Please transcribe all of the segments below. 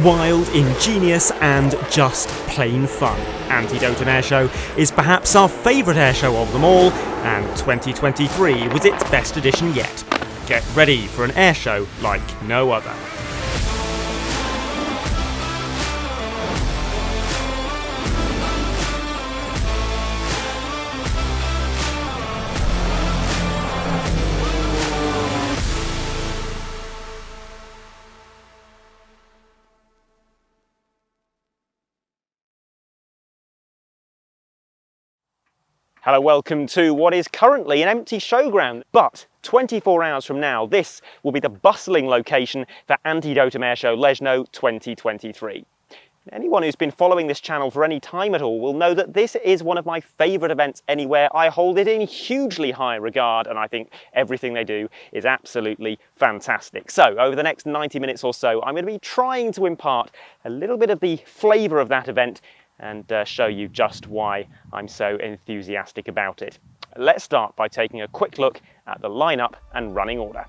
Wild, ingenious and just plain fun. Antidotum Airshow is perhaps our favourite airshow of them all, and 2023 was its best edition yet. Get ready for an airshow like no other. Hello, welcome to what is currently an empty showground, but 24 hours from now, this will be the bustling location for Antidotum Airshow Leszno 2023. Anyone who's been following this channel for any time at all will know that this is one of my favourite events anywhere. I hold it in hugely high regard, and I think everything they do is absolutely fantastic. So, over the next 90 minutes or so, I'm going to be trying to impart a little bit of the flavour of that event and show you just why I'm so enthusiastic about it. Let's start by taking a quick look at the lineup and running order.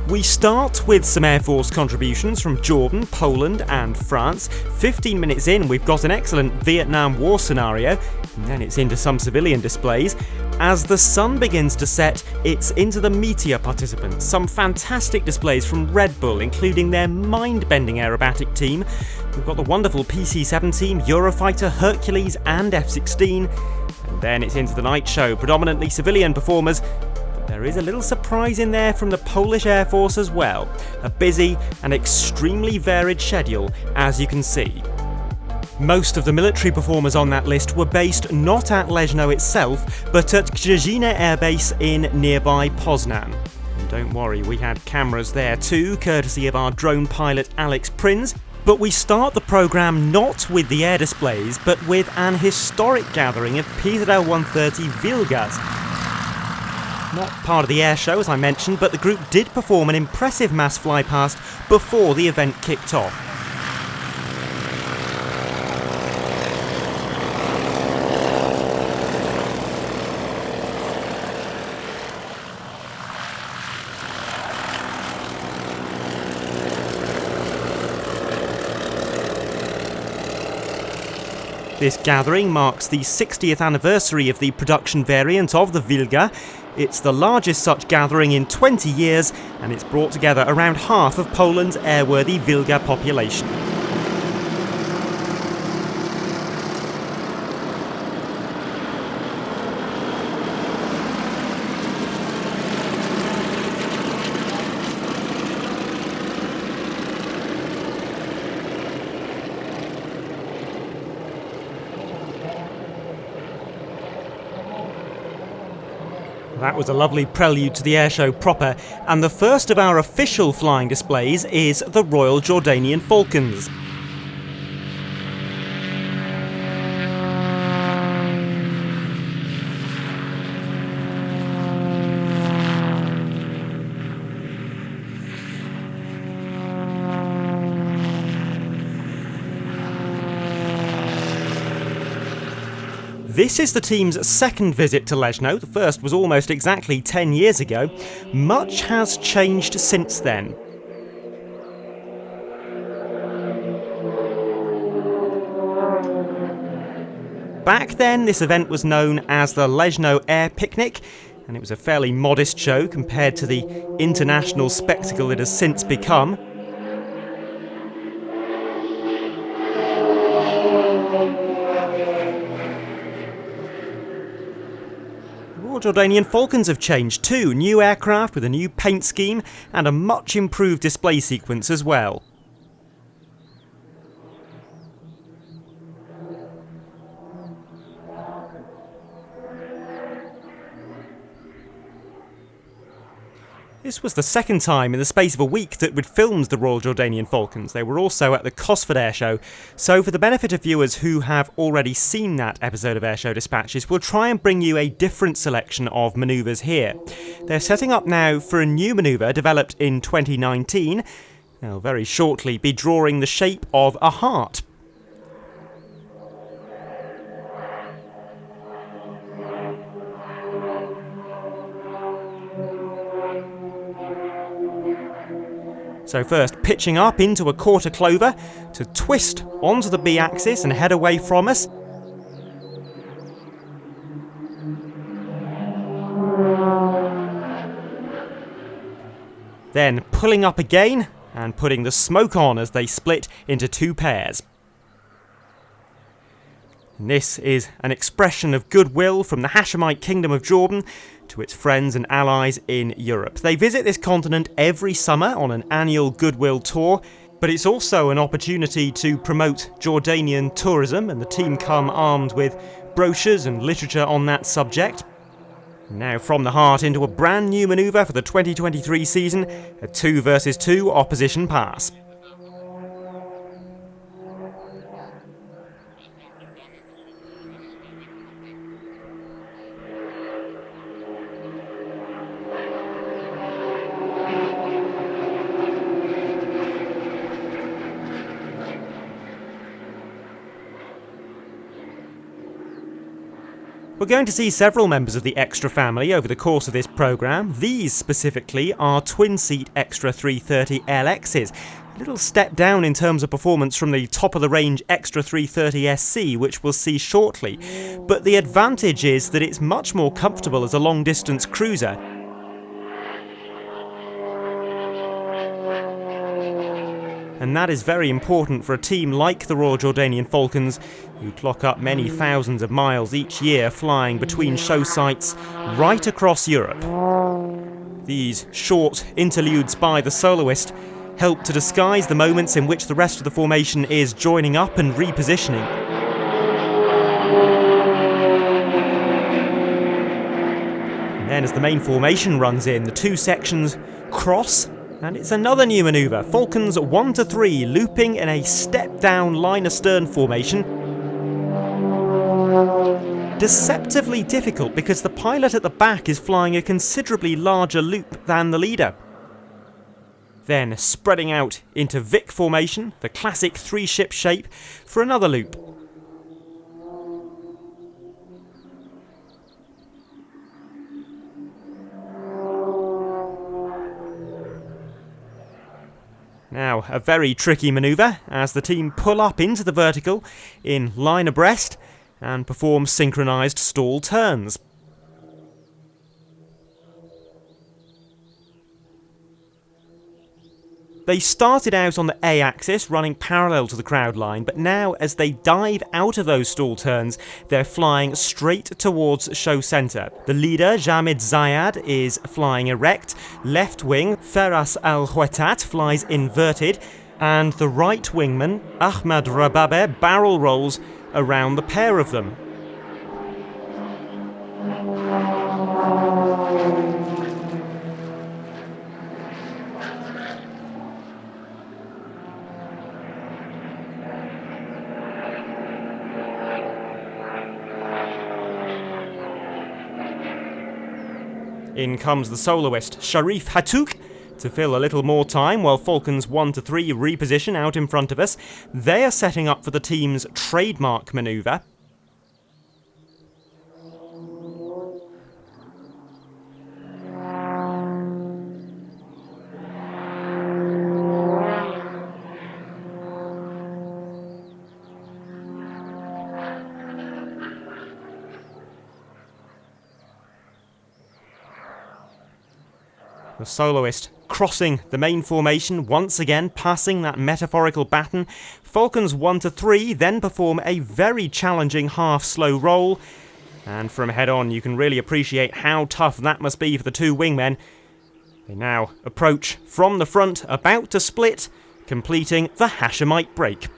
We start with some Air Force contributions from Jordan, Poland and France. 15 minutes in, we've got an excellent Vietnam War scenario, and then it's into some civilian displays. As the sun begins to set, it's into the Meteor participants. Some fantastic displays from Red Bull, including their mind-bending aerobatic team. We've got the wonderful PC-17, Eurofighter, Hercules and F-16. And then it's into the night show, predominantly civilian performers. But there is a little surprise in there from the Polish Air Force as well. A busy and extremely varied schedule, as you can see. Most of the military performers on that list were based not at Leszno itself, but at Czepiela Air Base in nearby Poznan. And don't worry, we had cameras there too, courtesy of our drone pilot Alex Prinz. But we start the programme not with the air displays, but with an historic gathering of PZL-130 Wilgas. Not part of the air show, as I mentioned, but the group did perform an impressive mass flypast before the event kicked off. This gathering marks the 60th anniversary of the production variant of the Wilga. It's the largest such gathering in 20 years, and it's brought together around half of Poland's airworthy Wilga population. That was a lovely prelude to the airshow proper, and the first of our official flying displays is the Royal Jordanian Falcons. This is the team's second visit to Leszno. The first was almost exactly 10 years ago. Much has changed since then. Back then, this event was known as the Leszno Air Picnic, and it was a fairly modest show compared to the international spectacle it has since become. Royal Jordanian Falcons have changed too. New aircraft with a new paint scheme and a much improved display sequence as well. This was the second time in the space of a week that we'd filmed the Royal Jordanian Falcons. They were also at the Cosford Airshow, so for the benefit of viewers who have already seen that episode of Airshow Dispatches, we'll try and bring you a different selection of manoeuvres here. They're setting up now for a new manoeuvre developed in 2019. They'll very shortly be drawing the shape of a heart. So first pitching up into a quarter clover to twist onto the B-axis and head away from us. Then pulling up again and putting the smoke on as they split into two pairs. And this is an expression of goodwill from the Hashemite Kingdom of Jordan to its friends and allies in Europe. They visit this continent every summer on an annual goodwill tour, but it's also an opportunity to promote Jordanian tourism, and the team come armed with brochures and literature on that subject. Now from the heart into a brand new manoeuvre for the 2023 season, a 2 versus 2 opposition pass. We're going to see several members of the Extra family over the course of this programme. These specifically are twin-seat Extra 330 LXs. A little step down in terms of performance from the top-of-the-range Extra 330 SC, which we'll see shortly. But the advantage is that it's much more comfortable as a long-distance cruiser. And that is very important for a team like the Royal Jordanian Falcons, who clock up many thousands of miles each year flying between show sites right across Europe. These short interludes by the soloist help to disguise the moments in which the rest of the formation is joining up and repositioning. And then as the main formation runs in, the two sections cross. And it's another new manoeuvre. Falcons 1 to 3 looping in a step-down line-astern formation. Deceptively difficult because the pilot at the back is flying a considerably larger loop than the leader. Then spreading out into Vic formation, the classic 3-ship shape, for another loop. Now, a very tricky manoeuvre as the team pull up into the vertical in line abreast and perform synchronised stall turns. They started out on the A-axis, running parallel to the crowd line, but now as they dive out of those stall turns, they're flying straight towards show centre. The leader, Jamid Zayad, is flying erect, left wing, Feras Al-Hwetat, flies inverted, and the right wingman, Ahmad Rababe, barrel rolls around the pair of them. In comes the soloist, Sharif Hatouk, to fill a little more time while Falcons 1 to 3 reposition out in front of us. They are setting up for the team's trademark manoeuvre. The soloist crossing the main formation, once again passing that metaphorical baton. Falcons 1 to 3 then perform a very challenging half-slow roll, and from head on you can really appreciate how tough that must be for the two wingmen. They now approach from the front, about to split, completing the Hashemite break.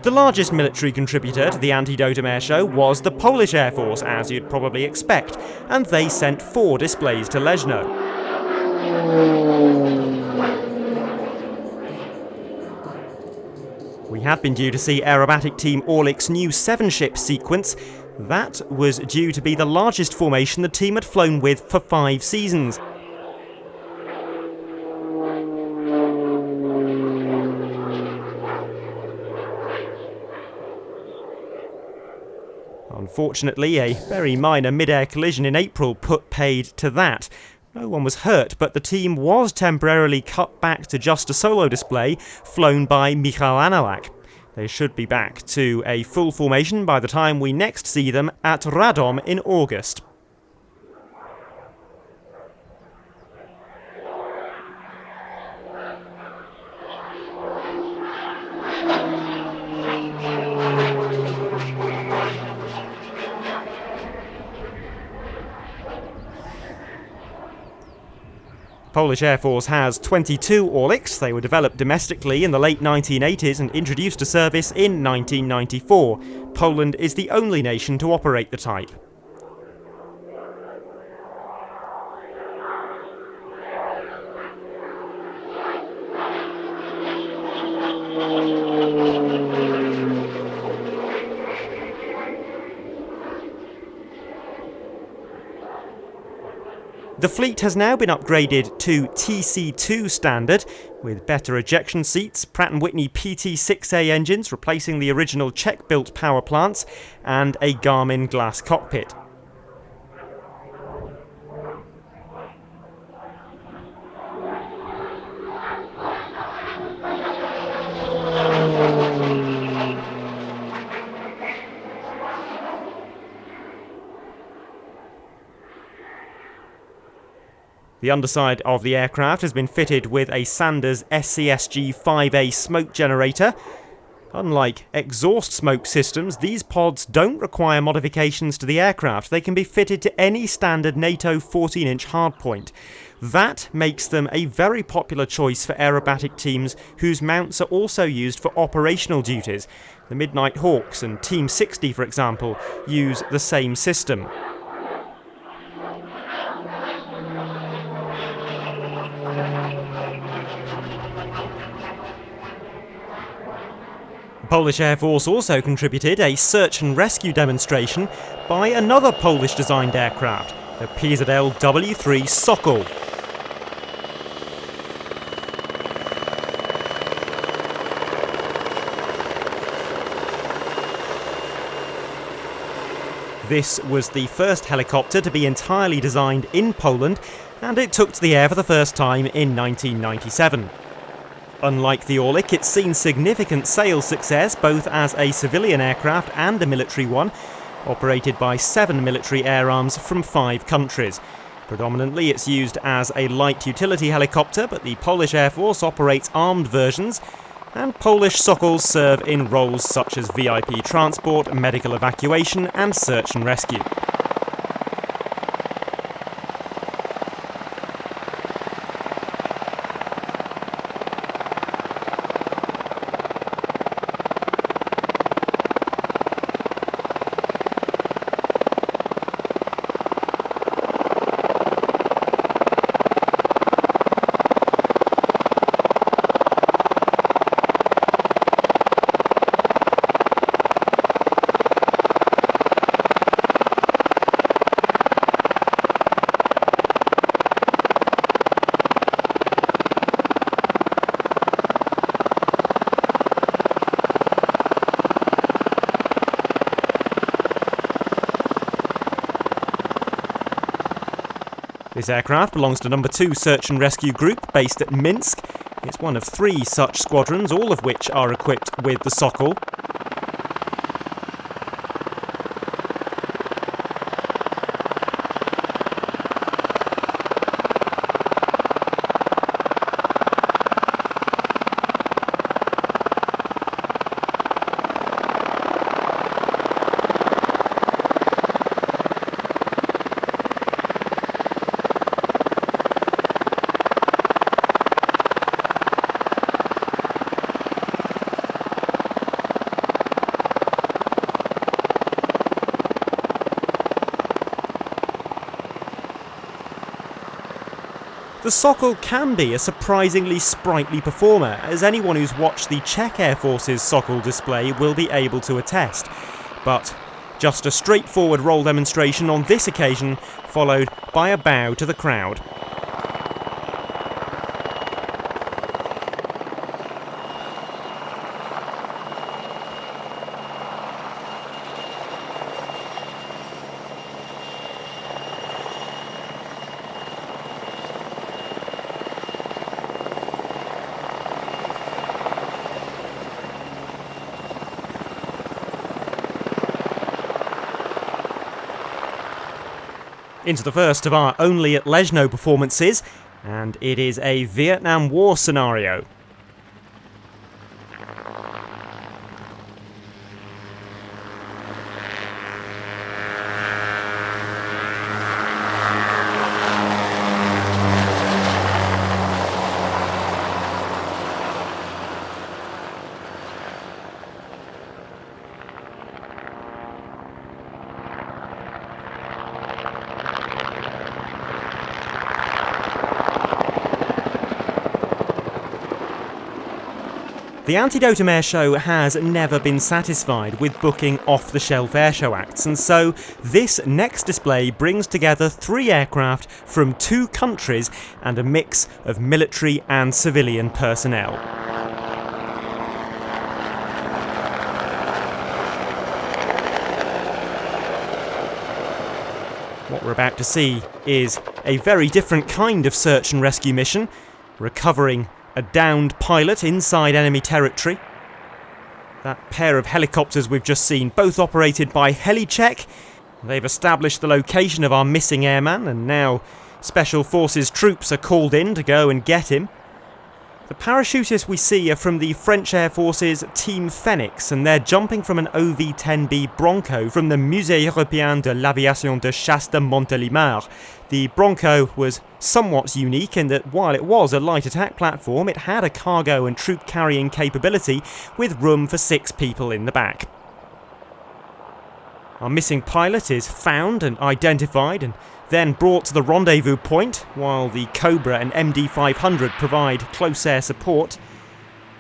The largest military contributor to the Antidotum Airshow was the Polish Air Force, as you'd probably expect, and they sent 4 displays to Leszno. We had been due to see Aerobatic Team Orlik's new 7-ship sequence. That was due to be the largest formation the team had flown with for 5 seasons. Fortunately, a very minor mid-air collision in April put paid to that. No one was hurt, but the team was temporarily cut back to just a solo display flown by Michal Anelak. They should be back to a full formation by the time we next see them at Radom in August. Polish Air Force has 22 Orliks. They were developed domestically in the late 1980s and introduced to service in 1994. Poland is the only nation to operate the type. The fleet has now been upgraded to TC2 standard, with better ejection seats, Pratt & Whitney PT6A engines replacing the original Czech-built power plants, and a Garmin glass cockpit. The underside of the aircraft has been fitted with a Sanders SCSG-5A smoke generator. Unlike exhaust smoke systems, these pods don't require modifications to the aircraft. They can be fitted to any standard NATO 14-inch hardpoint. That makes them a very popular choice for aerobatic teams whose mounts are also used for operational duties. The Midnight Hawks and Team 60, for example, use the same system. The Polish Air Force also contributed a search and rescue demonstration by another Polish-designed aircraft, the PZL W3 Sokol. This was the first helicopter to be entirely designed in Poland, and it took to the air for the first time in 1997. Unlike the Orlik, it's seen significant sales success both as a civilian aircraft and a military one, operated by 7 military air arms from 5 countries. Predominantly it's used as a light utility helicopter, but the Polish Air Force operates armed versions, and Polish Sokols serve in roles such as VIP transport, medical evacuation and search and rescue. This aircraft belongs to No. 2 Search and Rescue Group, based at Minsk. It's one of 3 such squadrons, all of which are equipped with the Sokol. The Sokol can be a surprisingly sprightly performer, as anyone who's watched the Czech Air Force's Sokol display will be able to attest. But just a straightforward roll demonstration on this occasion, followed by a bow to the crowd. Into the first of our Only at Leszno performances, and it is a Vietnam War scenario. The Antidotum Airshow has never been satisfied with booking off-the-shelf airshow acts, and so this next display brings together 3 aircraft from 2 countries and a mix of military and civilian personnel. What we're about to see is a very different kind of search and rescue mission, recovering a downed pilot inside enemy territory. That pair of helicopters we've just seen, both operated by HeliCheck. They've established the location of our missing airman, and now Special Forces troops are called in to go and get him. The parachutists we see are from the French Air Force's Team Phenix, and they're jumping from an OV-10B Bronco from the Musée Européen de l'Aviation de Chasse de Montélimar. The Bronco was somewhat unique in that while it was a light attack platform, it had a cargo and troop carrying capability with room for 6 people in the back. Our missing pilot is found and identified and then brought to the rendezvous point, while the Cobra and MD-500 provide close air support.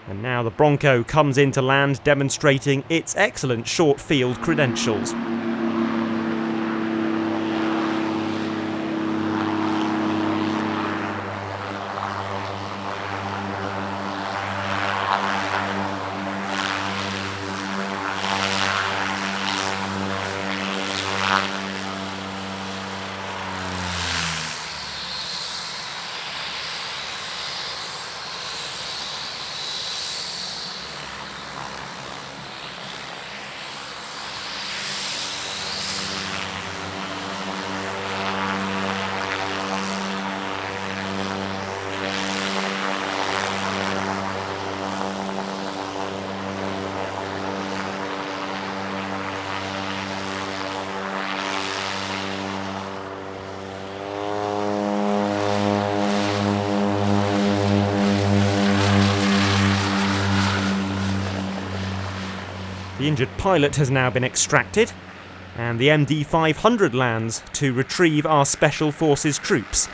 And now the Bronco comes into land, demonstrating its excellent short field credentials. The injured pilot has now been extracted, and the MD-500 lands to retrieve our Special Forces troops.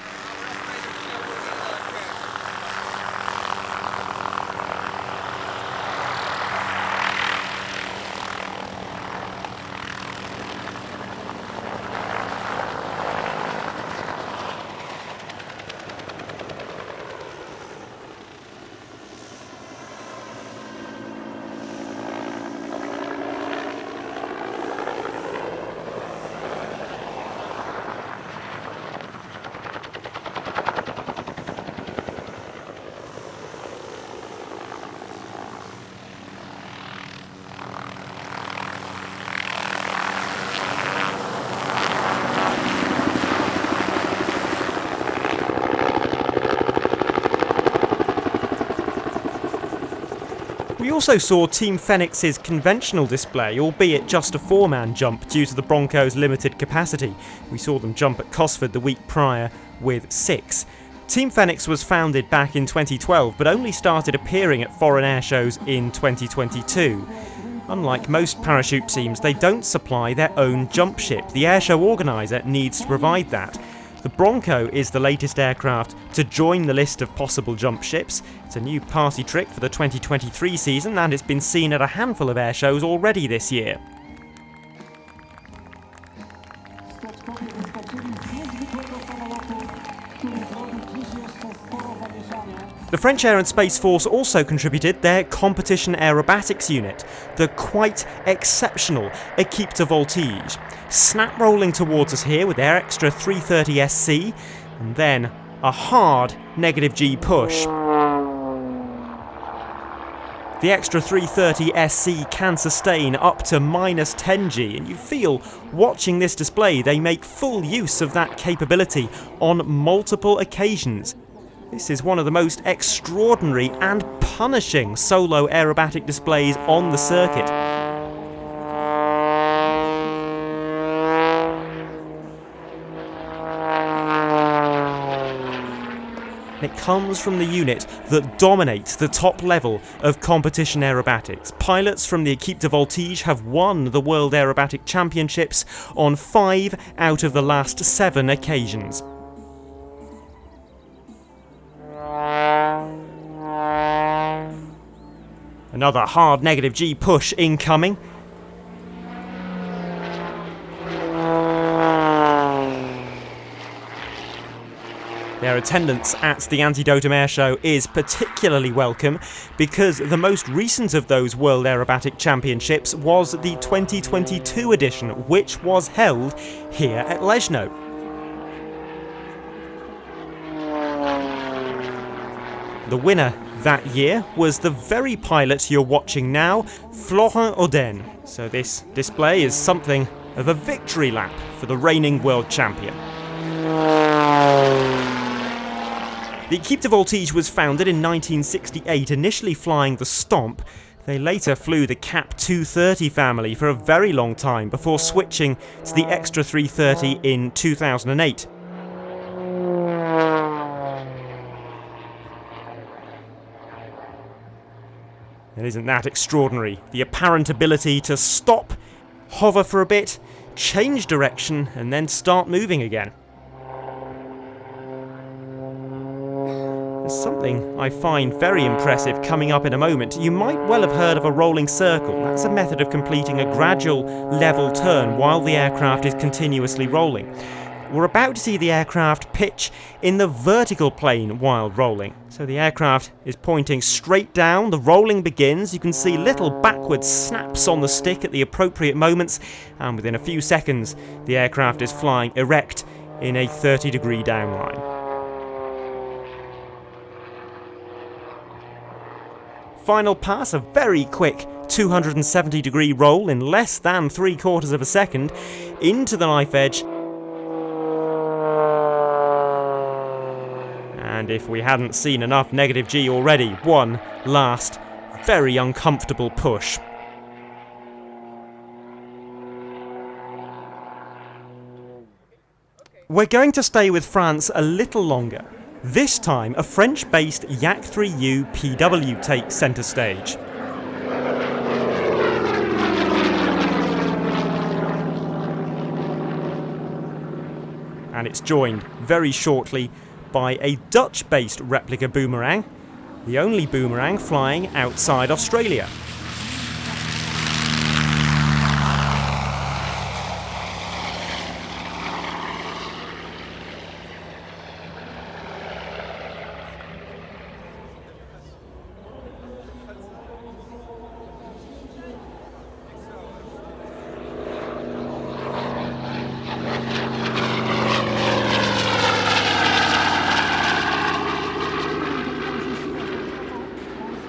We also saw Team Phenix's conventional display, albeit just a 4-man jump due to the Bronco's limited capacity. We saw them jump at Cosford the week prior with 6. Team Phenix was founded back in 2012, but only started appearing at foreign air shows in 2022. Unlike most parachute teams, they don't supply their own jump ship. The airshow organiser needs to provide that. The Bronco is the latest aircraft to join the list of possible jump ships. It's a new party trick for the 2023 season, and it's been seen at a handful of airshows already this year. The French Air and Space Force also contributed their competition aerobatics unit, the quite exceptional Equipe de Voltige. Snap rolling towards us here with their extra 330 SC, and then a hard negative G push. The extra 330 SC can sustain up to -10G, and you feel, watching this display, they make full use of that capability on multiple occasions. This is one of the most extraordinary and punishing solo aerobatic displays on the circuit. It comes from the unit that dominates the top level of competition aerobatics. Pilots from the Equipe de Voltige have won the World Aerobatic Championships on 5 out of the last 7 occasions. Another hard negative G push incoming. Their attendance at the Antidotum Airshow is particularly welcome because the most recent of those World Aerobatic Championships was the 2022 edition, which was held here at Leszno. The winner that year was the very pilot you're watching now, Florent Auden. So this display is something of a victory lap for the reigning world champion. The Equipe de Voltige was founded in 1968, initially flying the Stomp. They later flew the Cap 230 family for a very long time before switching to the Extra 330 in 2008. And isn't that extraordinary? The apparent ability to stop, hover for a bit, change direction, and then start moving again. There's something I find very impressive coming up in a moment. You might well have heard of a rolling circle. That's a method of completing a gradual level turn while the aircraft is continuously rolling. We're about to see the aircraft pitch in the vertical plane while rolling. So the aircraft is pointing straight down, the rolling begins, you can see little backward snaps on the stick at the appropriate moments, and within a few seconds the aircraft is flying erect in a 30-degree downline. Final pass, a very quick 270-degree roll in less than 3/4 of a second into the knife edge. And if we hadn't seen enough negative G already, one last very uncomfortable push. We're going to stay with France a little longer. This time, a French-based Yak-3 PW takes centre stage. And it's joined very shortly by a Dutch-based replica Boomerang, the only Boomerang flying outside Australia.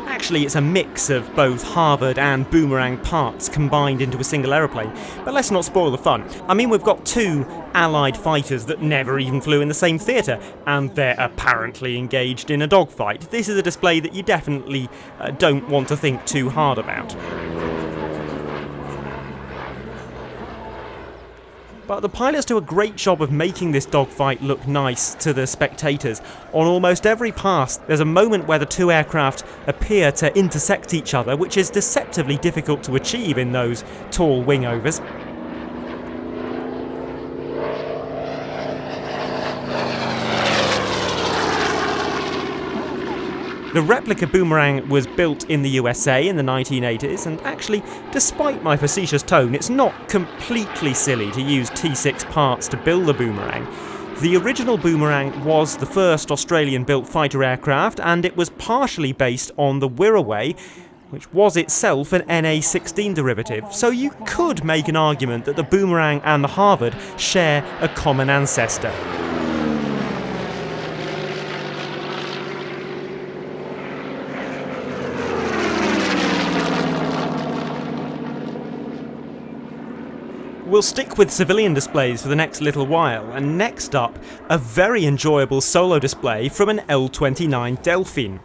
Actually, it's a mix of both Harvard and Boomerang parts combined into a single aeroplane, but let's not spoil the fun. I mean, we've got two Allied fighters that never even flew in the same theatre, and they're apparently engaged in a dogfight. This is a display that you definitely don't want to think too hard about. But the pilots do a great job of making this dogfight look nice to the spectators. On almost every pass, there's a moment where the two aircraft appear to intersect each other, which is deceptively difficult to achieve in those tall wingovers. The replica Boomerang was built in the USA in the 1980s, and actually, despite my facetious tone, it's not completely silly to use T6 parts to build the Boomerang. The original Boomerang was the first Australian-built fighter aircraft, and it was partially based on the Wirraway, which was itself an NA-16 derivative, so you could make an argument that the Boomerang and the Harvard share a common ancestor. We'll stick with civilian displays for the next little while, and next up, a very enjoyable solo display from an L-29 Delfin.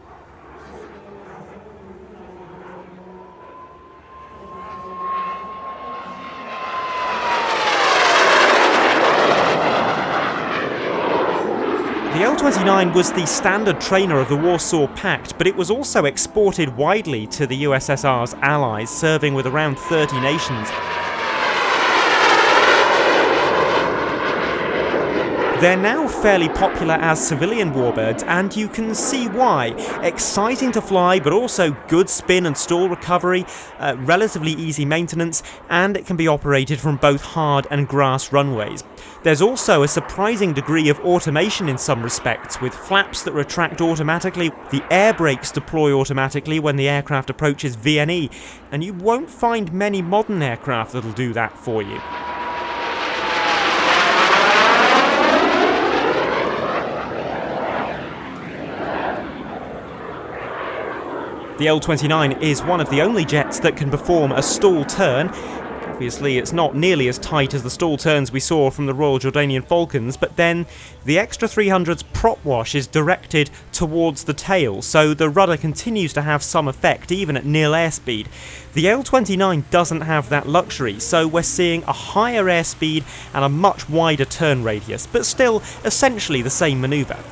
The L-29 was the standard trainer of the Warsaw Pact, but it was also exported widely to the USSR's allies, serving with around 30 nations. They're now fairly popular as civilian warbirds, and you can see why. Exciting to fly, but also good spin and stall recovery, relatively easy maintenance, and it can be operated from both hard and grass runways. There's also a surprising degree of automation in some respects, with flaps that retract automatically, the air brakes deploy automatically when the aircraft approaches VNE, and you won't find many modern aircraft that'll do that for you. The L-29 is one of the only jets that can perform a stall turn. Obviously, it's not nearly as tight as the stall turns we saw from the Royal Jordanian Falcons, but then the extra 300's prop wash is directed towards the tail, so the rudder continues to have some effect even at nil airspeed. The L-29 doesn't have that luxury, so we're seeing a higher airspeed and a much wider turn radius, but still essentially the same manoeuvre.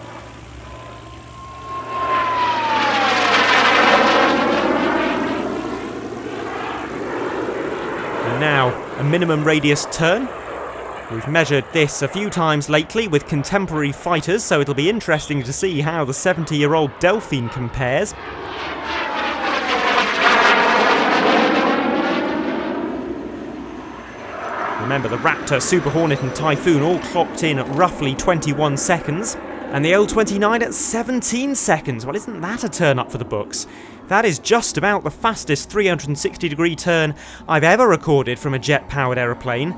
Now, a minimum radius turn. We've measured this a few times lately with contemporary fighters, so it'll be interesting to see how the 70-year-old Delfin compares. Remember, the Raptor, Super Hornet and Typhoon all clocked in at roughly 21 seconds, and the L-29 at 17 seconds. Well, isn't that a turn up for the books? That is just about the fastest 360-degree turn I've ever recorded from a jet-powered aeroplane,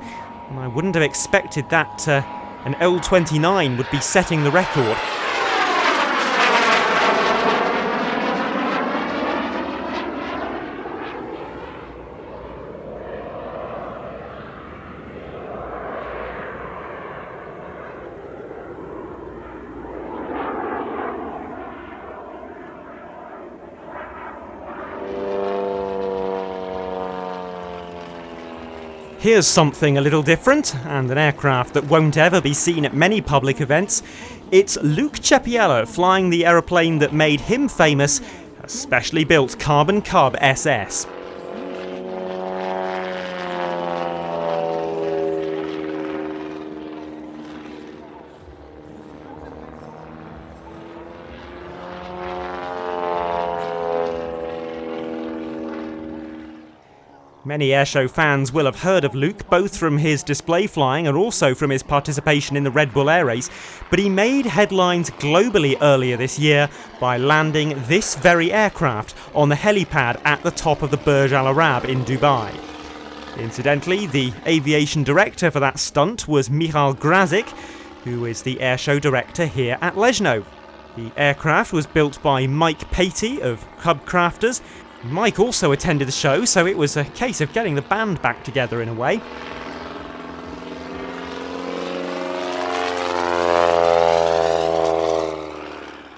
and I wouldn't have expected that an L-29 would be setting the record. Here's something a little different, and an aircraft that won't ever be seen at many public events. It's Luke Czepiela flying the aeroplane that made him famous, a specially built Carbon Cub SS. Many airshow fans will have heard of Luke, both from his display flying and also from his participation in the Red Bull Air Race, but he made headlines globally earlier this year by landing this very aircraft on the helipad at the top of the Burj Al Arab in Dubai. Incidentally, the aviation director for that stunt was Michal Grazik, who is the airshow director here at Leszno. The aircraft was built by Mike Patey of Cub Crafters. Mike also attended the show, so it was a case of getting the band back together in a way.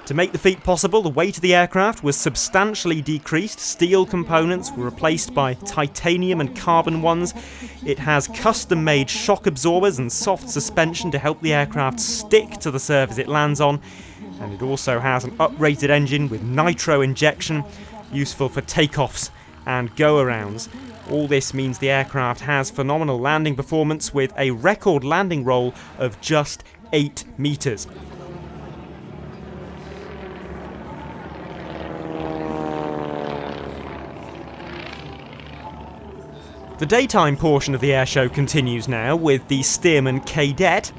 To make the feat possible, the weight of the aircraft was substantially decreased. Steel components were replaced by titanium and carbon ones. It has custom-made shock absorbers and soft suspension to help the aircraft stick to the surface it lands on. And it also has an uprated engine with nitro injection, useful for takeoffs and go-arounds. All this means the aircraft has phenomenal landing performance with a record landing roll of just 8 meters. The daytime portion of the airshow continues now with the Stearman Cadet.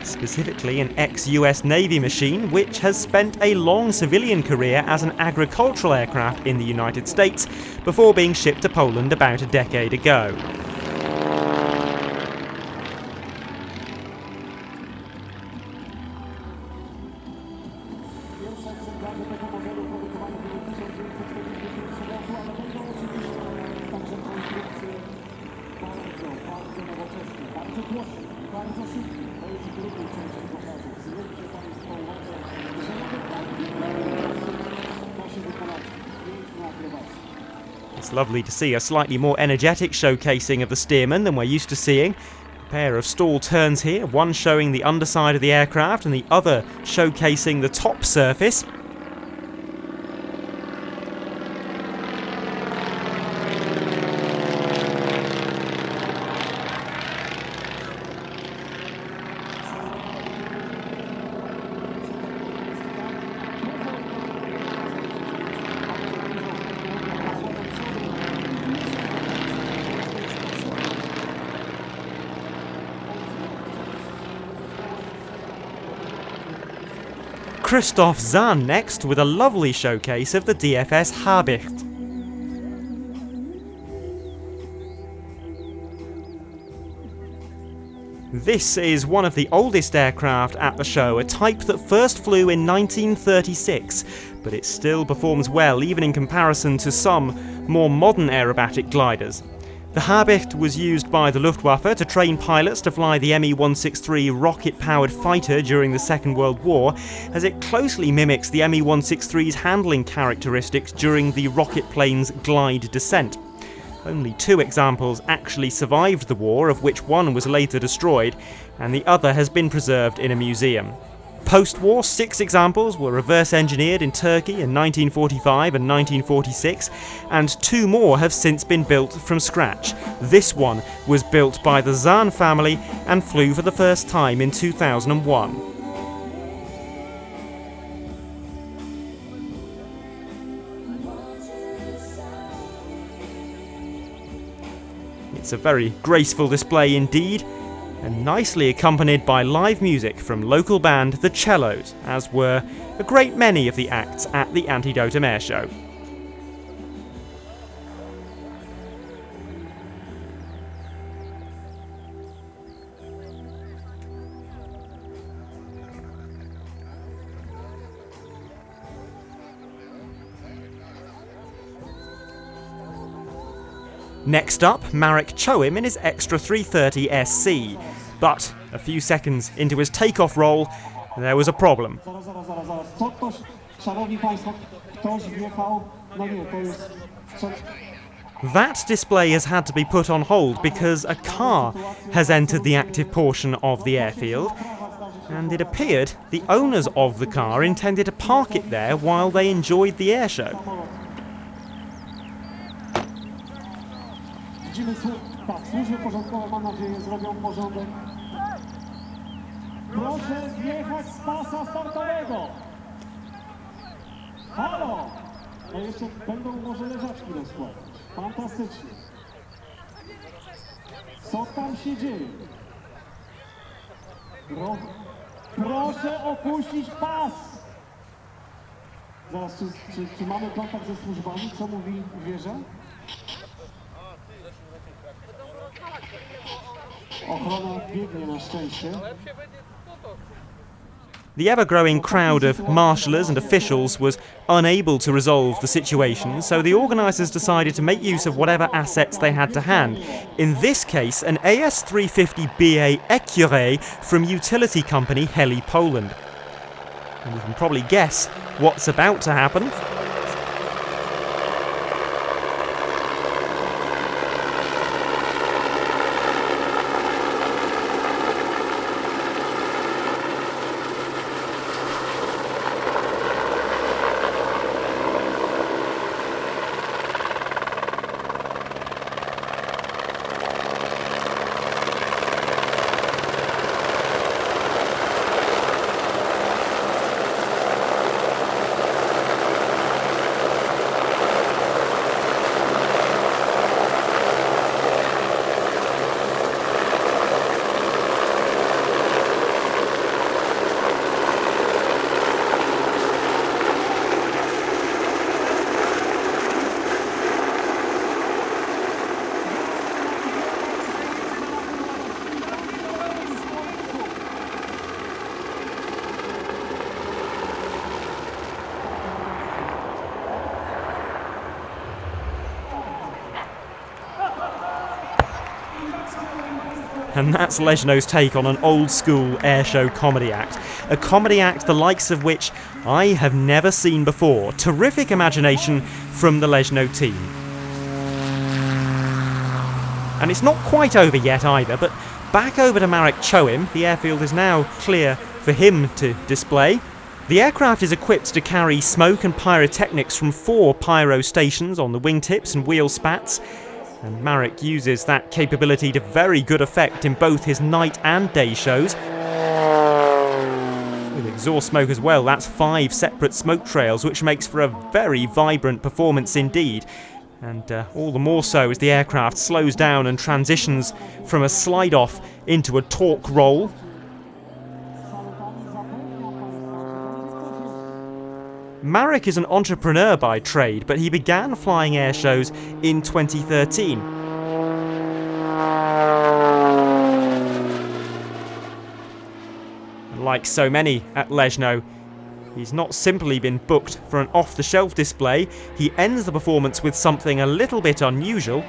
Specifically an ex-US Navy machine which has spent a long civilian career as an agricultural aircraft in the United States before being shipped to Poland about a decade ago. It's lovely to see a slightly more energetic showcasing of the Stearman than we're used to seeing. A pair of stall turns here, one showing the underside of the aircraft and the other showcasing the top surface. Christoph Zahn next with a lovely showcase of the DFS Habicht. This is one of the oldest aircraft at the show, a type that first flew in 1936, but it still performs well even in comparison to some more modern aerobatic gliders. The Habicht was used by the Luftwaffe to train pilots to fly the Me-163 rocket-powered fighter during the Second World War, as it closely mimics the Me-163's handling characteristics during the rocket plane's glide descent. Only 2 examples actually survived the war, of which one was later destroyed, and the other has been preserved in a museum. Post-war, 6 examples were reverse-engineered in Turkey in 1945 and 1946, and 2 more have since been built from scratch. This one was built by the Zahn family and flew for the first time in 2001. It's a very graceful display indeed, and nicely accompanied by live music from local band The Cellos, as were a great many of the acts at the Antidotum Airshow. Next up, Marek Choim in his Extra 330 SC, but a few seconds into his takeoff roll, there was a problem. That display has had to be put on hold because a car has entered the active portion of the airfield, and it appeared the owners of the car intended to park it there while they enjoyed the airshow. Służby porządkowe, mam nadzieję, zrobią porządek. Proszę zjechać z pasa startowego. Halo! No jeszcze będą może leżaczki rozkładać. Fantastycznie. Co tam się dzieje? Proszę opuścić pas! Zaraz, czy mamy kontakt ze służbami? Co mówi wieża? Ochrona biegnie na szczęście. The ever-growing crowd of marshallers and officials was unable to resolve the situation, so the organisers decided to make use of whatever assets they had to hand. In this case, an AS350BA Ecureuil from utility company Heli Poland. And you can probably guess what's about to happen. And that's Leszno's take on an old-school airshow comedy act. A comedy act the likes of which I have never seen before. Terrific imagination from the Leszno team. And it's not quite over yet either, but back over to Marek Choim. The airfield is now clear for him to display. The aircraft is equipped to carry smoke and pyrotechnics from 4 pyro stations on the wingtips and wheel spats, and Marek uses that capability to very good effect in both his night and day shows. With exhaust smoke as well, that's 5 separate smoke trails, which makes for a very vibrant performance indeed. And all the more so as the aircraft slows down and transitions from a slide-off into a torque roll. Marek is an entrepreneur by trade, but he began flying air shows in 2013. And like so many at Leszno, he's not simply been booked for an off-the-shelf display, he ends the performance with something a little bit unusual.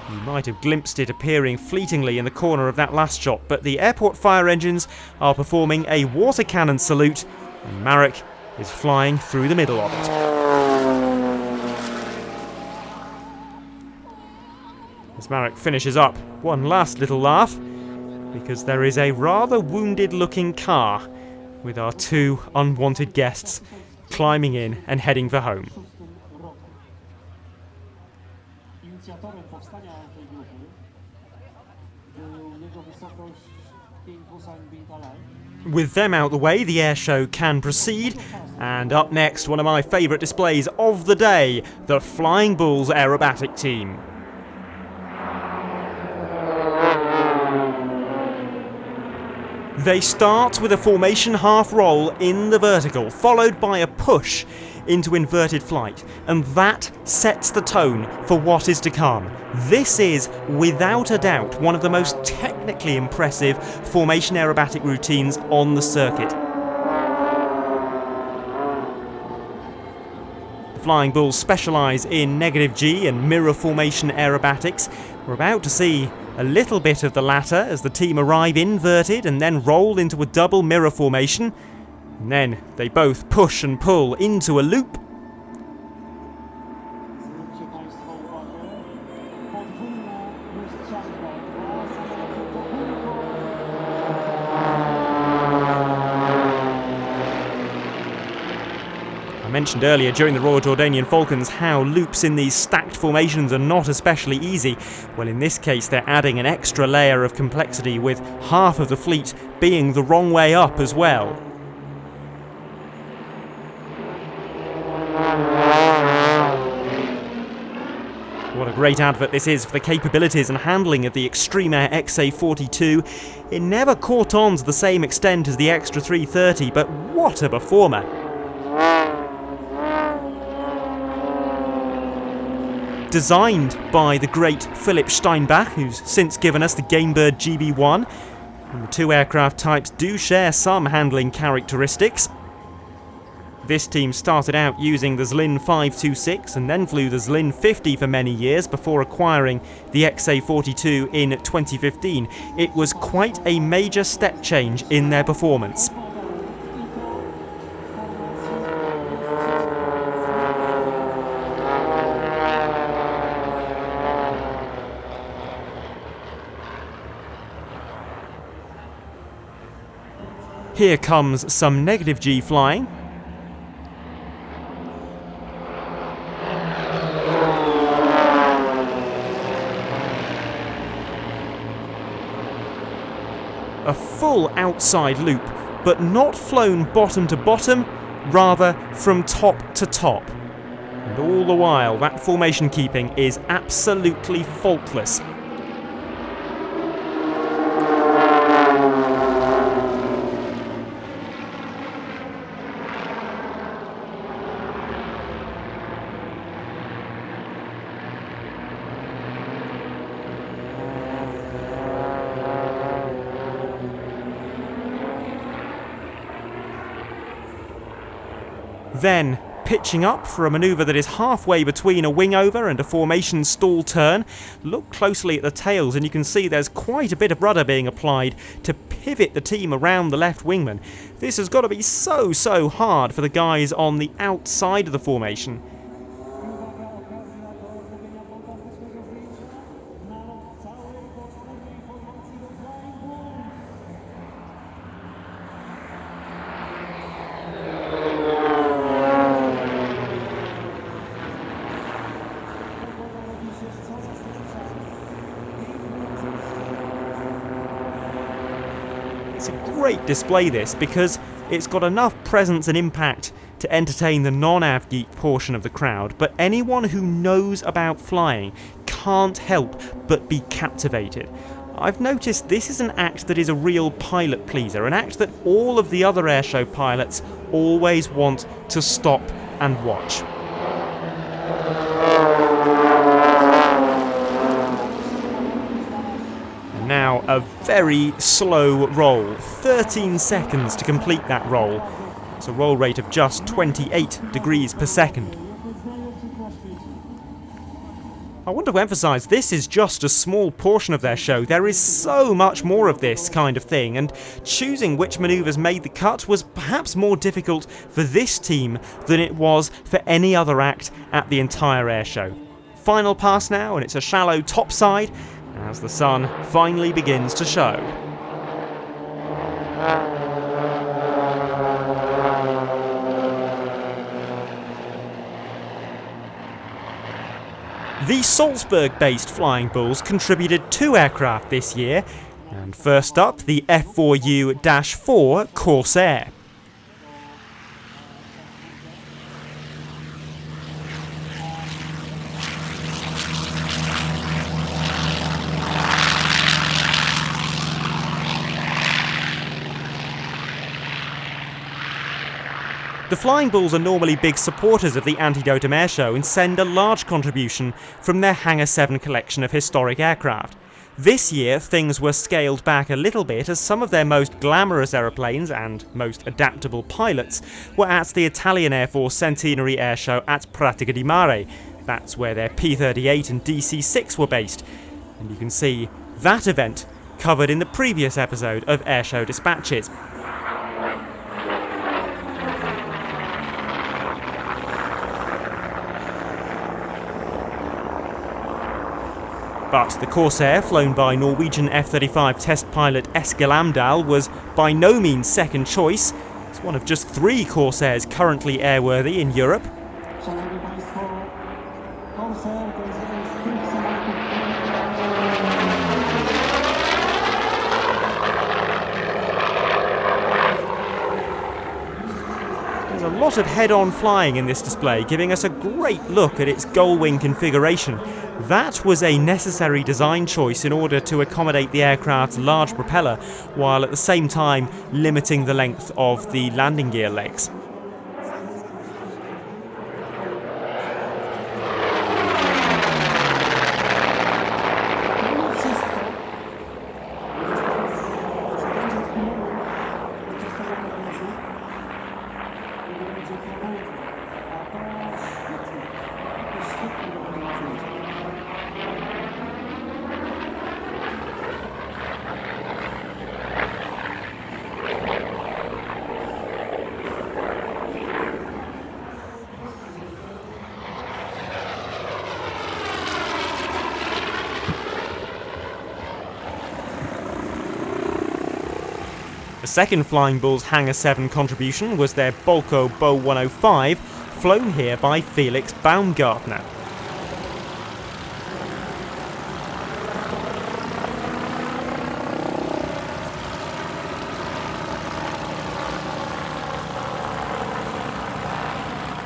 You might have glimpsed it appearing fleetingly in the corner of that last shot, but the airport fire engines are performing a water cannon salute, and Marek is flying through the middle of it. As Marek finishes up, one last little laugh, because there is a rather wounded-looking car with our 2 unwanted guests climbing in and heading for home. Inicjatorem powstania tej grupy był jego wysokość 5,5 meter. With them out the way, the air show can proceed, and up next, one of my favourite displays of the day, the Flying Bulls Aerobatic Team. They start with a formation half roll in the vertical, followed by a push into inverted flight, and that sets the tone for what is to come. This is, without a doubt, one of the most technically impressive formation aerobatic routines on the circuit. The Flying Bulls specialise in negative G and mirror formation aerobatics. We're about to see a little bit of the latter as the team arrive inverted and then roll into a double mirror formation. And then they both push and pull into a loop. Zwróćcie Państwo uwagę, podwójne lustrzanko, 2 samoloty do góry. I mentioned earlier during the Royal Jordanian Falcons how loops in these stacked formations are not especially easy. Well, in this case they're adding an extra layer of complexity, with half of the fleet being the wrong way up as well. What a great advert this is for the capabilities and handling of the Extreme Air XA42. It never caught on to the same extent as the Extra 330, but what a performer! Designed by the great Philipp Steinbach, who's since given us the Gamebird GB1, and the 2 aircraft types do share some handling characteristics. This team started out using the Zlin 526 and then flew the Zlin 50 for many years before acquiring the XA42 in 2015. It was quite a major step change in their performance. Here comes some negative G flying. A full outside loop, but not flown bottom to bottom, rather from top to top. And all the while, that formation keeping is absolutely faultless. Then, pitching up for a manoeuvre that is halfway between a wing over and a formation stall turn. Look closely at the tails and you can see there's quite a bit of rudder being applied to pivot the team around the left wingman. This has got to be so hard for the guys on the outside of the formation. great display this, because it's got enough presence and impact to entertain the non-av geek portion of the crowd, but anyone who knows about flying can't help but be captivated. I've noticed this is an act that is a real pilot pleaser, an act that all of the other airshow pilots always want to stop and watch. And now a very slow roll, 13 seconds to complete that roll. It's a roll rate of just 28 degrees per second. I want to emphasise this is just a small portion of their show. There is so much more of this kind of thing, and choosing which manoeuvres made the cut was perhaps more difficult for this team than it was for any other act at the entire airshow. Final pass now, and it's a shallow topside as the sun finally begins to show. The Salzburg-based Flying Bulls contributed 2 aircraft this year, and first up, the F4U-4 Corsair. The Flying Bulls are normally big supporters of the Antidotum Airshow and send a large contribution from their Hangar 7 collection of historic aircraft. This year, things were scaled back a little bit as some of their most glamorous aeroplanes and most adaptable pilots were at the Italian Air Force Centenary Airshow at Pratica di Mare. That's where their P-38 and DC-6 were based. And you can see that event covered in the previous episode of Airshow Dispatches. But the Corsair, flown by Norwegian F-35 test pilot Eskil Amdahl, was by no means second choice. It's one of just 3 Corsairs currently airworthy in Europe. There's a lot of head-on flying in this display, giving us a great look at its gull wing configuration. That was a necessary design choice in order to accommodate the aircraft's large propeller, while at the same time limiting the length of the landing gear legs. The second Flying Bulls Hangar 7 contribution was their Bronco Bo 105, flown here by Felix Baumgartner.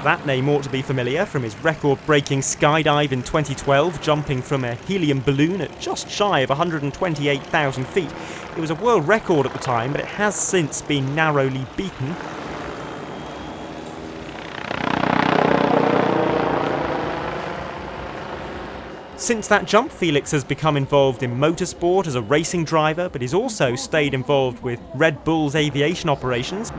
That name ought to be familiar from his record-breaking skydive in 2012, jumping from a helium balloon at just shy of 128,000 feet. It was a world record at the time, but it has since been narrowly beaten. Since that jump, Felix has become involved in motorsport as a racing driver, but he's also stayed involved with Red Bull's aviation operations.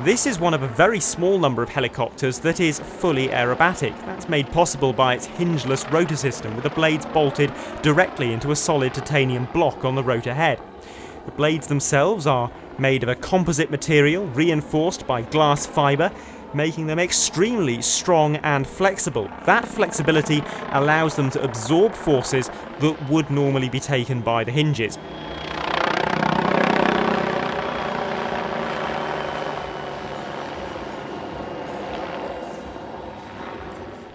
This is one of a very small number of helicopters that is fully aerobatic. That's made possible by its hingeless rotor system, with the blades bolted directly into a solid titanium block on the rotor head. The blades themselves are made of a composite material reinforced by glass fibre, making them extremely strong and flexible. That flexibility allows them to absorb forces that would normally be taken by the hinges.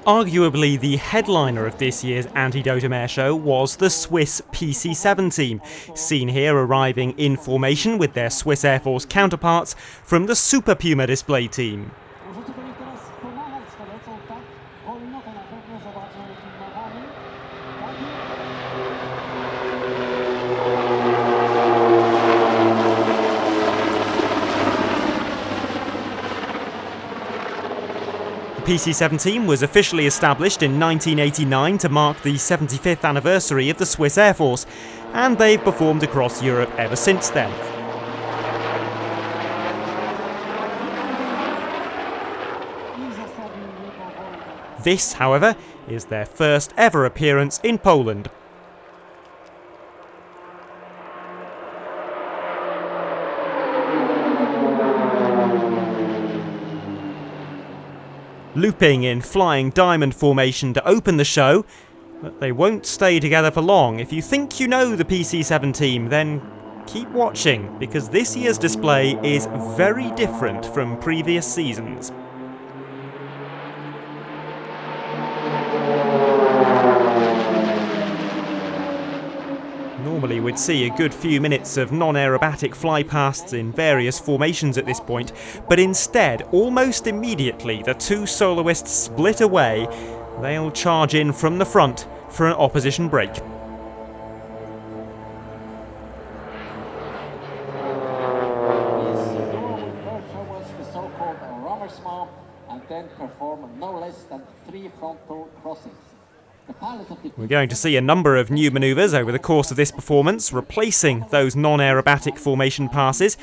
Arguably the headliner of this year's Antidotum Airshow was the Swiss PC-9 team, seen here arriving in formation with their Swiss Air Force counterparts from the Super Puma display team. Użyczyli teraz pomagać strzelecom tak wolno, to na pewno zobaczą jakim machami. The PC-9 team was officially established in 1989 to mark the 75th anniversary of the Swiss Air Force, and they've performed across Europe ever since then. This, however, is their first ever appearance in Poland. Looping in flying diamond formation to open the show, but they won't stay together for long. If you think you know the PC-9 team, then keep watching, because this year's display is very different from previous seasons. Normally we'd see a good few minutes of non-aerobatic flypasts in various formations at this point, but instead, almost immediately, the two soloists split away. They'll charge in from the front for an opposition break. Use the duo will first towards the so-called runner's mount and then perform no less than 3 frontal crossings. We're going to see a number of new manoeuvres over the course of this performance, replacing those non-aerobatic formation passes.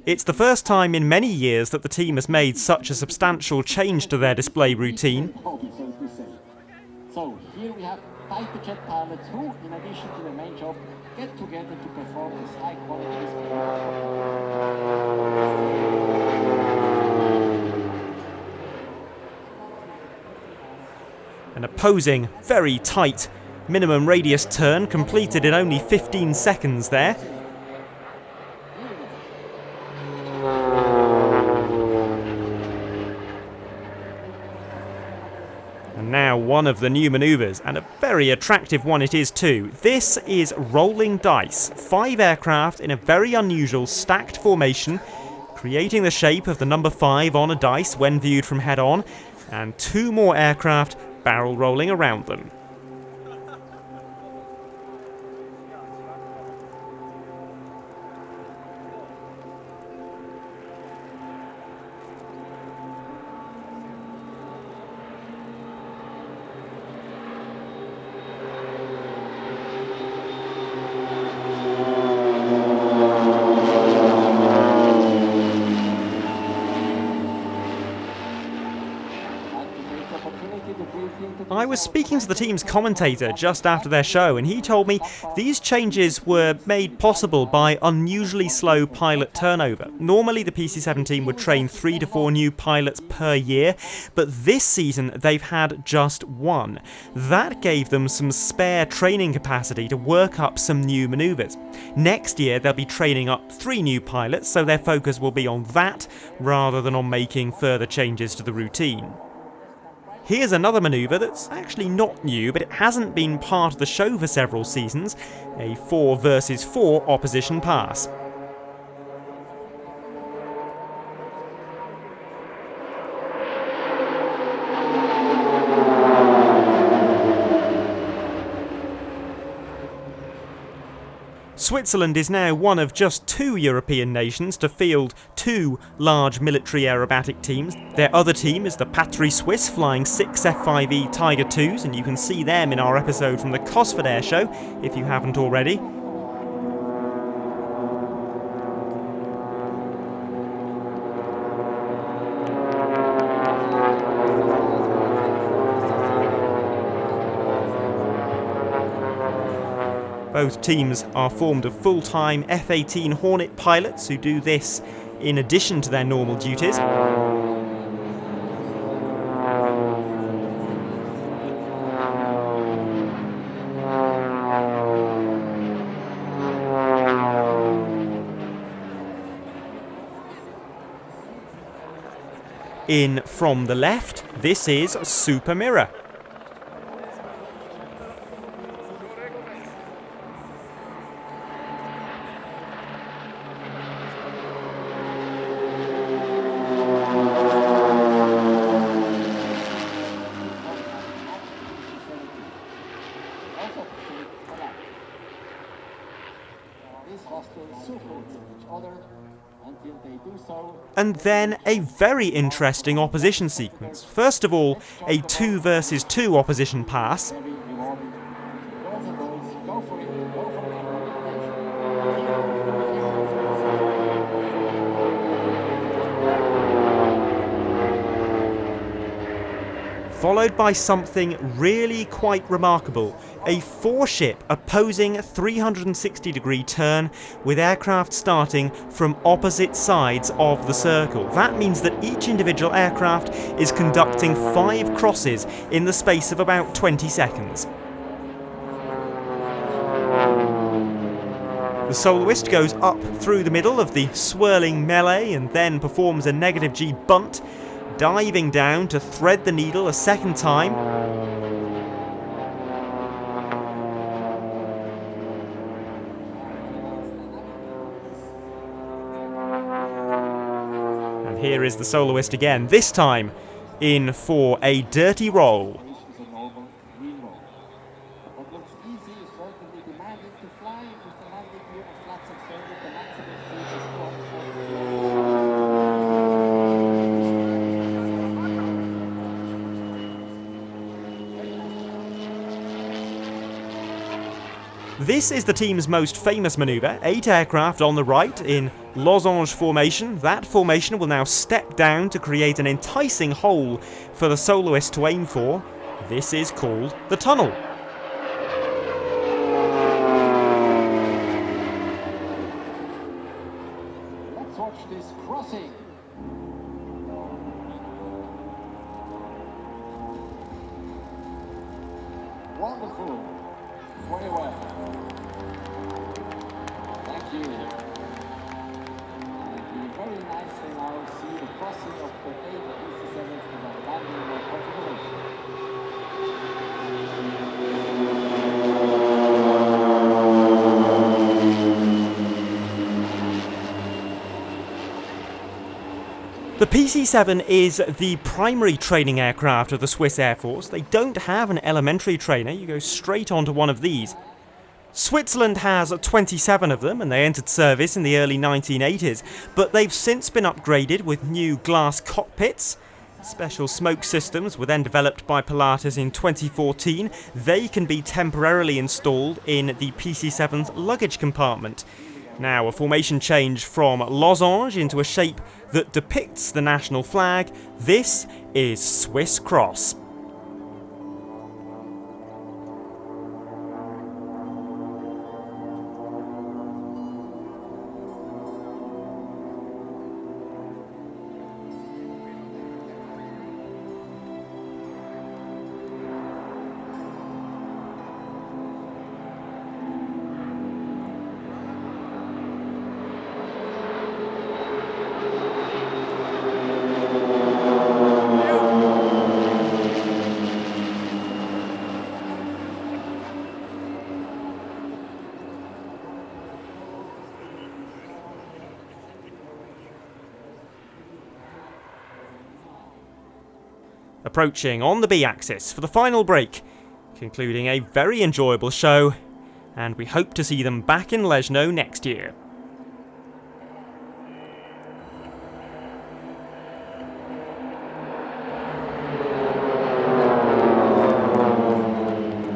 It's the first time in many years that the team has made such a substantial change to their display routine. So here we have fighter jet pilots who, in addition to the main job, get together to perform this high quality An opposing, very tight minimum radius turn completed in only 15 seconds there. And now one of the new manoeuvres, and a very attractive one it is too. This is rolling dice. 5 aircraft in a very unusual stacked formation, creating the shape of the number 5 on a dice when viewed from head on, and 2 more aircraft barrel rolling around them. I was speaking to the team's commentator just after their show, and he told me these changes were made possible by unusually slow pilot turnover. Normally the PC-9 team would train 3 to 4 new pilots per year, but this season they've had just 1. That gave them some spare training capacity to work up some new manoeuvres. Next year they'll be training up 3 new pilots, so their focus will be on that rather than on making further changes to the routine. Here's another manoeuvre that's actually not new, but it hasn't been part of the show for several seasons, a 4 versus 4 opposition pass. Switzerland is now one of just 2 European nations to field 2 large military aerobatic teams. Their other team is the Patrie Swiss, flying 6 F5E Tiger IIs, and you can see them in our episode from the Cosford Airshow if you haven't already. Both teams are formed of full-time F-18 Hornet pilots who do this in addition to their normal duties. In from the left, this is Super Mirror. And then a very interesting opposition sequence. First of all, a 2 versus 2 opposition pass. Very rewarding. Girls and boys, go for it. Go for it. Followed by something really quite remarkable, a 4-ship opposing 360-degree turn with aircraft starting from opposite sides of the circle. That means that each individual aircraft is conducting 5 crosses in the space of about 20 seconds. The soloist goes up through the middle of the swirling melee and then performs a negative G bunt, diving down to thread the needle a second time. And here is the soloist again, this time in for a dirty roll. This is a normal green roll. What looks easy is certainly demanding to fly with the landing gear and flaps extended. The maximum speed is 240. This is the team's most famous manoeuvre, 8 aircraft on the right in losange formation. That formation will now step down to create an enticing hole for the soloist to aim for. This is called the tunnel. Let's watch this crossing. Wonderful. Very well. Thank you. And we very nicely now see the crossing of the 8 PC-7s to the landing of configuration. The PC-7 is the primary training aircraft of the Swiss Air Force. They don't have an elementary trainer, you go straight onto one of these. Switzerland has 27 of them and they entered service in the early 1980s, but they've since been upgraded with new glass cockpits. Special smoke systems were then developed by Pilatus in 2014. They can be temporarily installed in the PC-7's luggage compartment. Now, a formation change from losange into a shape that depicts the national flag. This is Swiss Cross. Approaching on the B-axis for the final break, concluding a very enjoyable show, and we hope to see them back in Leszno next year.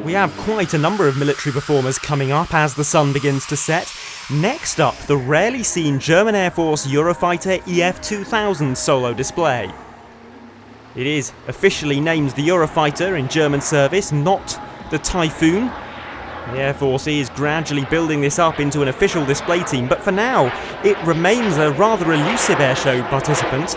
We have quite a number of military performers coming up as the sun begins to set. Next up, the rarely seen German Air Force Eurofighter EF2000 solo display. It is officially named the Eurofighter in German service, not the Typhoon. The Air Force is gradually building this up into an official display team, but for now, it remains a rather elusive airshow participant.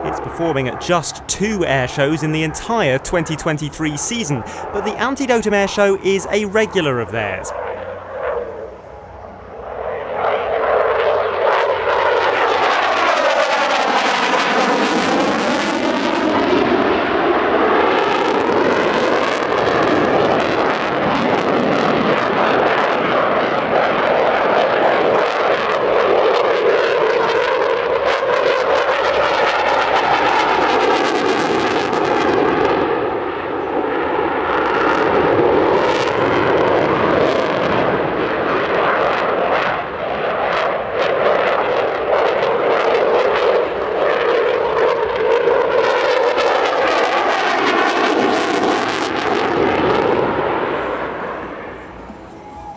It's performing at just 2 air shows in the entire 2023 season, but the Antidotum Airshow is a regular of theirs.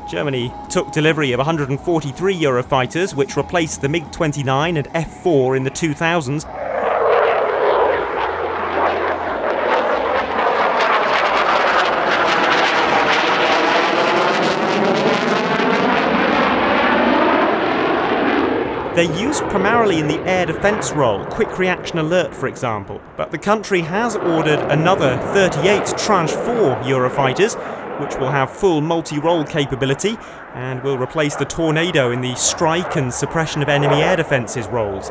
Germany took delivery of 143 Eurofighters, which replaced the MiG-29 and F-4 in the 2000s. They're used primarily in the air defence role, quick reaction alert for example, but the country has ordered another 38 Tranche 4 Eurofighters, which will have full multi-role capability and will replace the Tornado in the strike and suppression of enemy air defences roles.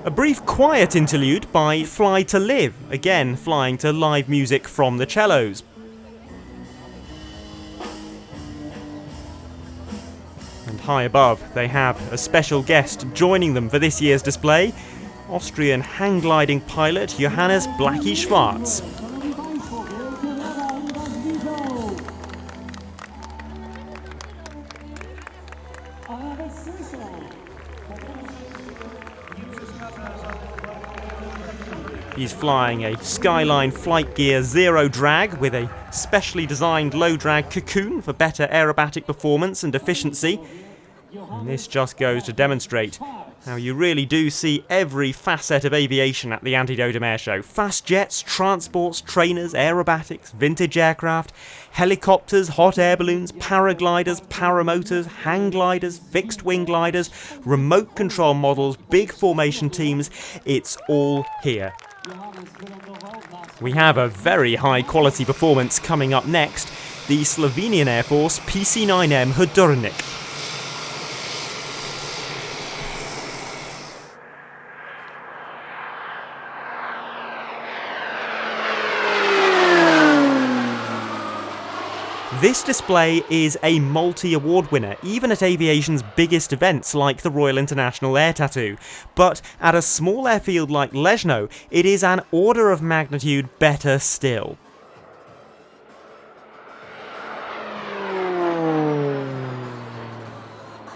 A brief quiet interlude by Fly to Live, again flying to live music from the cellos. And high above, they have a special guest joining them for this year's display, Austrian hang gliding pilot Johannes Blackie Schwarz. He's flying a Skyline Flight Gear Zero drag with a specially designed low drag cocoon for better aerobatic performance and efficiency. And this just goes to demonstrate how you really do see every facet of aviation at the Antidotum Airshow. Fast jets, transports, trainers, aerobatics, vintage aircraft, helicopters, hot air balloons, paragliders, paramotors, hang gliders, fixed wing gliders, remote control models, big formation teams. It's all here. We have a very high quality performance coming up next, the Slovenian Air Force PC-9 Hercules. This display is a multi-award winner, even at aviation's biggest events like the Royal International Air Tattoo. But at a small airfield like Leszno, it is an order of magnitude better still.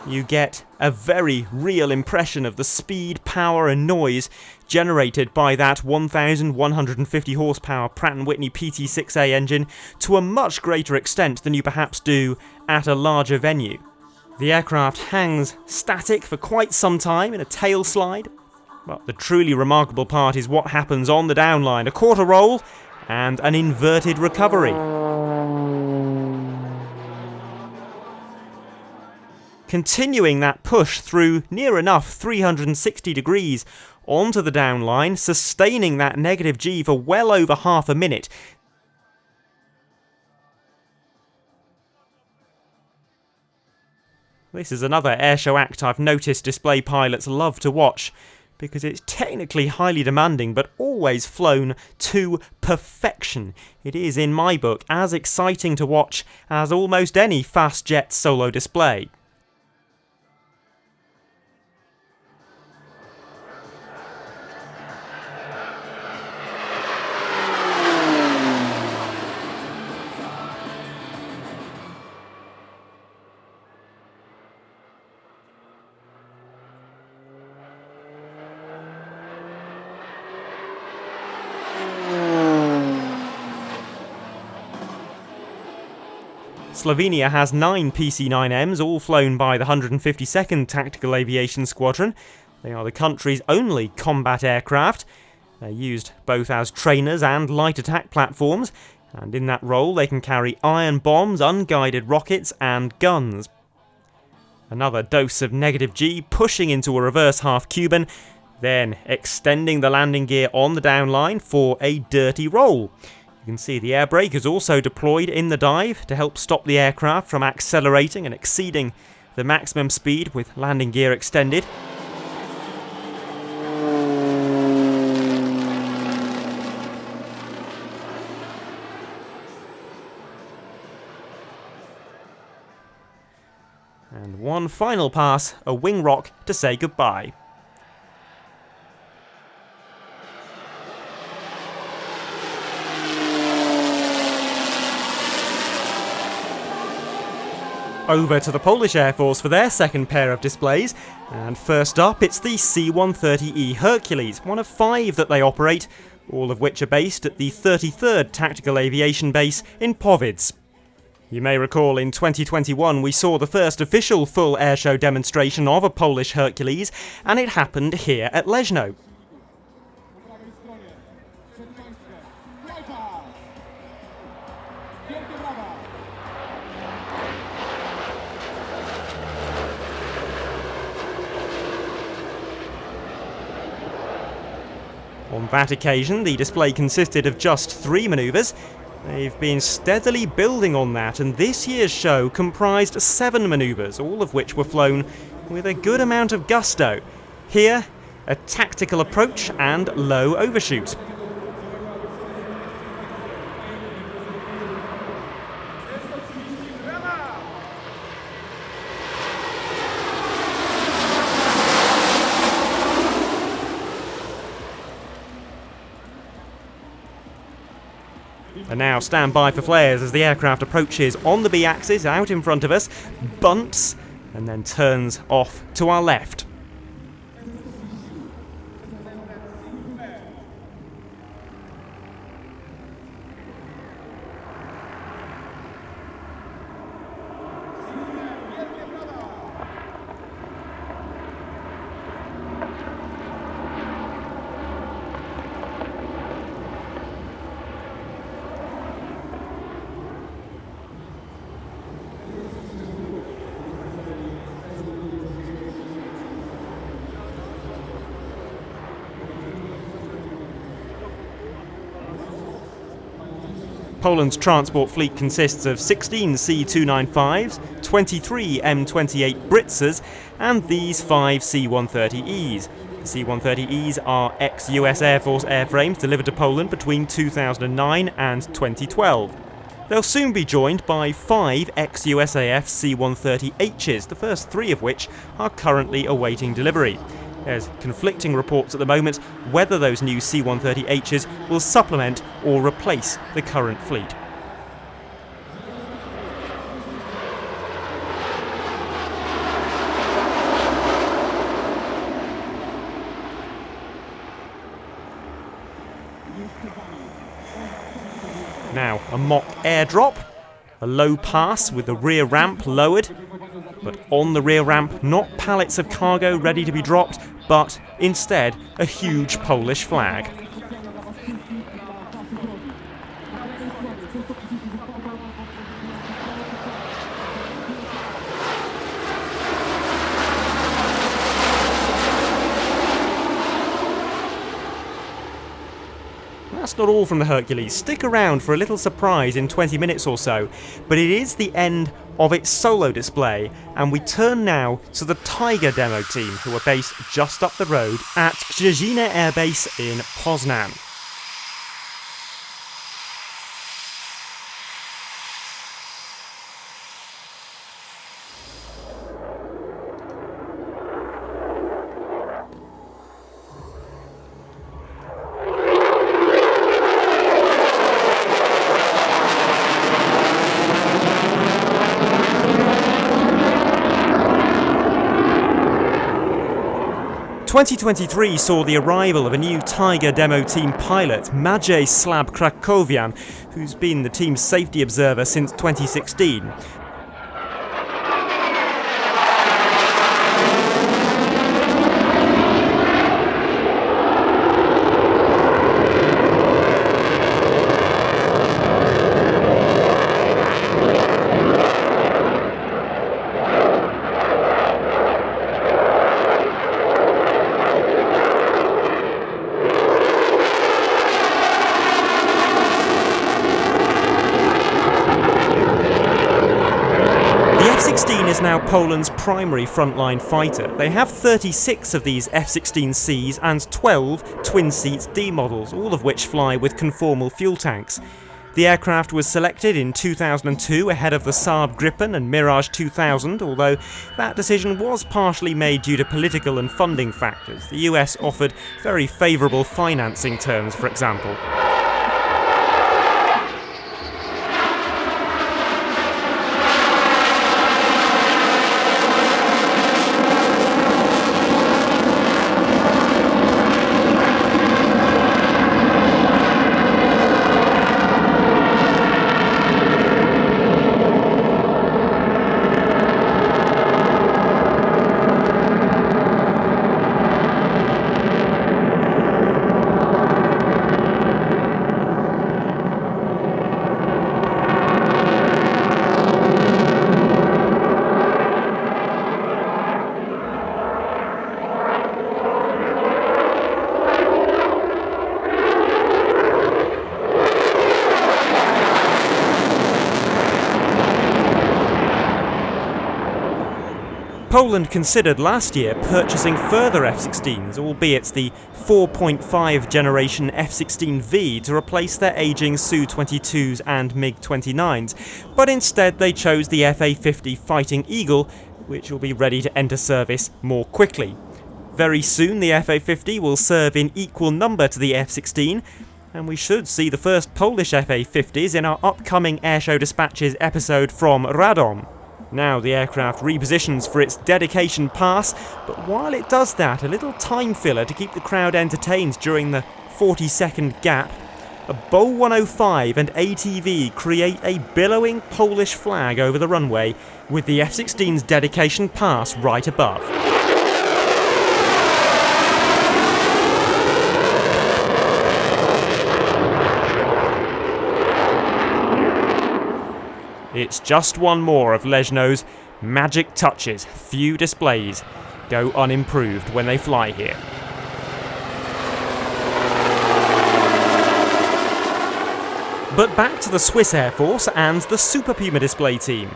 You get a very real impression of the speed, power and noise generated by that 1,150 horsepower Pratt & Whitney PT6A engine to a much greater extent than you perhaps do at a larger venue. The aircraft hangs static for quite some time in a tail slide, but the truly remarkable part is what happens on the downline, a quarter roll and an inverted recovery. Continuing that push through near enough 360 degrees onto the downline, sustaining that negative G for well over half a minute. This is another airshow act I've noticed display pilots love to watch, because it's technically highly demanding but always flown to perfection. It is, in my book, as exciting to watch as almost any fast jet solo display. Slovenia has 9 PC-9Ms, all flown by the 152nd Tactical Aviation Squadron. They are the country's only combat aircraft. They're used both as trainers and light attack platforms, and in that role they can carry iron bombs, unguided rockets and guns. Another dose of negative G, pushing into a reverse half Cuban, then extending the landing gear on the downline for a dirty roll. You can see the air brake is also deployed in the dive to help stop the aircraft from accelerating and exceeding the maximum speed with landing gear extended. And one final pass, a wing rock to say goodbye. Over to the Polish Air Force for their second pair of displays, and first up it's the C-130 Hercules, one of 5 that they operate, all of which are based at the 33rd Tactical Aviation Base in Powice. You may recall in 2021 we saw the first official full airshow demonstration of a Polish Hercules, and it happened here at Leszno. On that occasion, the display consisted of just 3 manoeuvres. They've been steadily building on that, and this year's show comprised 7 manoeuvres, all of which were flown with a good amount of gusto. Here, a tactical approach and low overshoot. And now stand by for flares as the aircraft approaches on the B-axis out in front of us, bunts, and then turns off to our left. Poland's transport fleet consists of 16 C-295s, 23 M28 Britzers, and these 5 C-130Es. The C-130Es are ex-US Air Force airframes delivered to Poland between 2009 and 2012. They'll soon be joined by 5 ex-USAF C-130Hs, the first 3 of which are currently awaiting delivery. There's conflicting reports at the moment whether those new C-130Hs will supplement or replace the current fleet. Now, a mock airdrop, a low pass with the rear ramp lowered, but on the rear ramp, not pallets of cargo ready to be dropped, but instead a huge Polish flag. That's not all from the Hercules. Stick around for a little surprise in 20 minutes or so, but it is the end of its solo display, and we turn now to the Tiger demo team, who are based just up the road at Czepiela Air Base in Poznan. "2023 saw the arrival of a new Tiger demo team pilot, Maciej Slab-Krakowian, who's been the team's safety observer since 2016. It's now Poland's primary frontline fighter. They have 36 of these F-16Cs and 12 twin-seat D models, all of which fly with conformal fuel tanks. The aircraft was selected in 2002 ahead of the Saab Gripen and Mirage 2000, although that decision was partially made due to political and funding factors. The US offered very favourable financing terms, for example. Poland considered last year purchasing further F-16s, albeit the 4.5 generation F-16V, to replace their ageing Su-22s and MiG-29s, but instead they chose the FA-50 Fighting Eagle, which will be ready to enter service more quickly. Very soon the FA-50 will serve in equal number to the F-16, and we should see the first Polish FA-50s in our upcoming Airshow Dispatches episode from Radom. Now the aircraft repositions for its dedication pass, but while it does that, a little time filler to keep the crowd entertained during the 40-second gap, a Bo 105 and ATV create a billowing Polish flag over the runway, with the F-16's dedication pass right above. It's just one more of Leszno's magic touches. Few displays go unimproved when they fly here. But back to the Swiss Air Force and the Super Puma display team.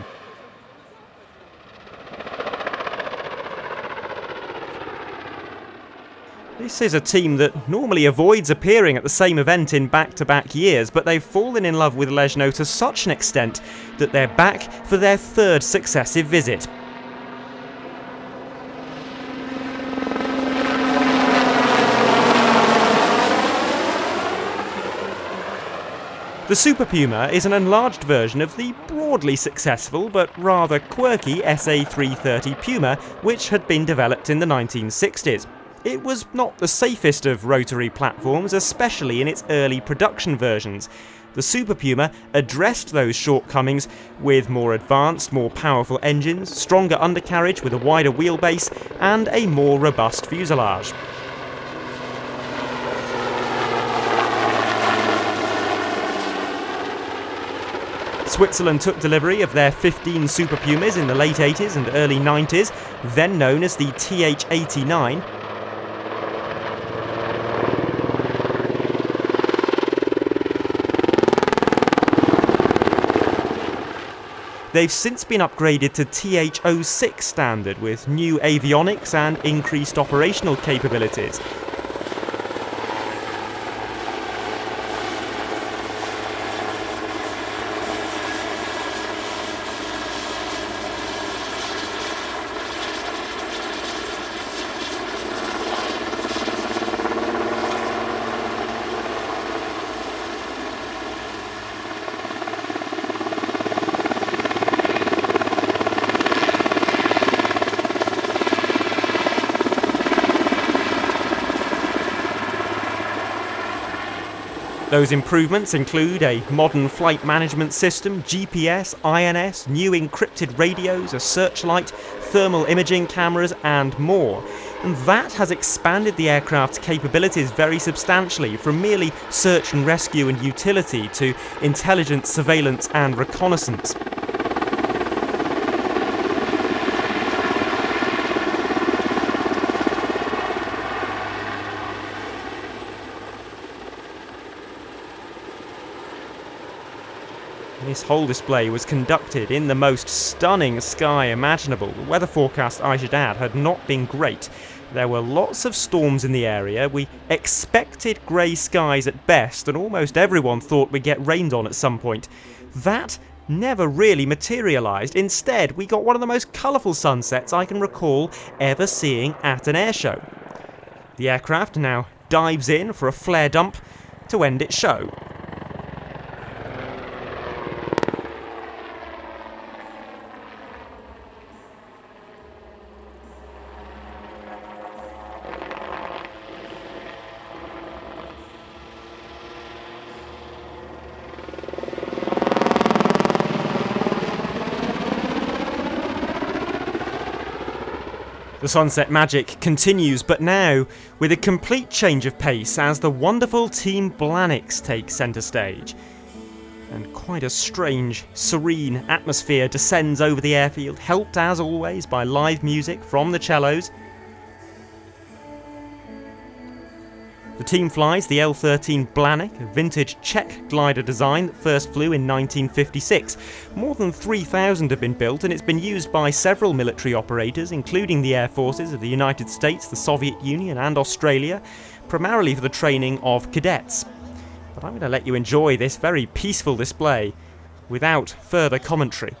This is a team that normally avoids appearing at the same event in back-to-back years, but they've fallen in love with Leszno to such an extent that they're back for their third successive visit. The Super Puma is an enlarged version of the broadly successful but rather quirky SA-330 Puma, which had been developed in the 1960s. It was not the safest of rotary platforms, especially in its early production versions. The Super Puma addressed those shortcomings with more advanced, more powerful engines, stronger undercarriage with a wider wheelbase, and a more robust fuselage. Switzerland took delivery of their 15 Super Pumas in the late 80s and early 90s, then known as the TH-89. They've since been upgraded to TH-06 standard with new avionics and increased operational capabilities. Those improvements include a modern flight management system, GPS, INS, new encrypted radios, a searchlight, thermal imaging cameras, and more. And that has expanded the aircraft's capabilities very substantially, from merely search and rescue and utility to intelligence, surveillance, and reconnaissance. This whole display was conducted in the most stunning sky imaginable. The weather forecast, I should add, had not been great. There were lots of storms in the area. We expected grey skies at best, and almost everyone thought we'd get rained on at some point. That never really materialised. Instead, we got one of the most colourful sunsets I can recall ever seeing at an airshow. The aircraft now dives in for a flare dump to end its show. The sunset magic continues, but now with a complete change of pace as the wonderful Team Phenix takes centre stage. And quite a strange, serene atmosphere descends over the airfield, helped as always by live music from the cellos. The team flies the L-13 Blanik, a vintage Czech glider design that first flew in 1956. More than 3,000 have been built, and it's been used by several military operators, including the air forces of the United States, the Soviet Union and Australia, primarily for the training of cadets. But I'm going to let you enjoy this very peaceful display without further commentary.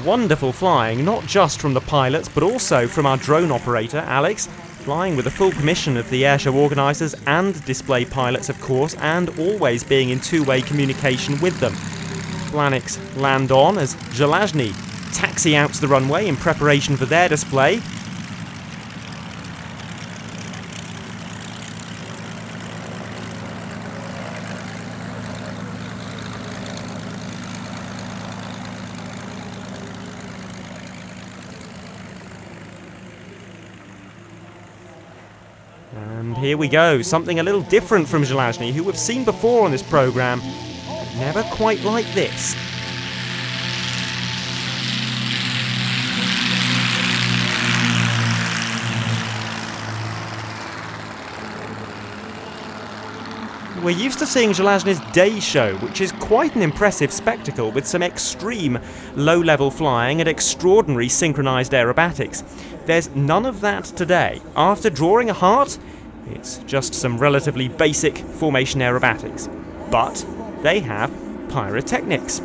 Wonderful flying, not just from the pilots but also from our drone operator Alex, flying with the full permission of the airshow organisers and display pilots of course, and always being in two-way communication with them. Phenix land on as Zelazny taxi out to the runway in preparation for their display. And here we go, something a little different from Zelazny, who we've seen before on this programme, but never quite like this. We're used to seeing Zelazny's day show, which is quite an impressive spectacle with some extreme low-level flying and extraordinary synchronised aerobatics. There's none of that today. After drawing a heart, it's just some relatively basic formation aerobatics. But they have pyrotechnics.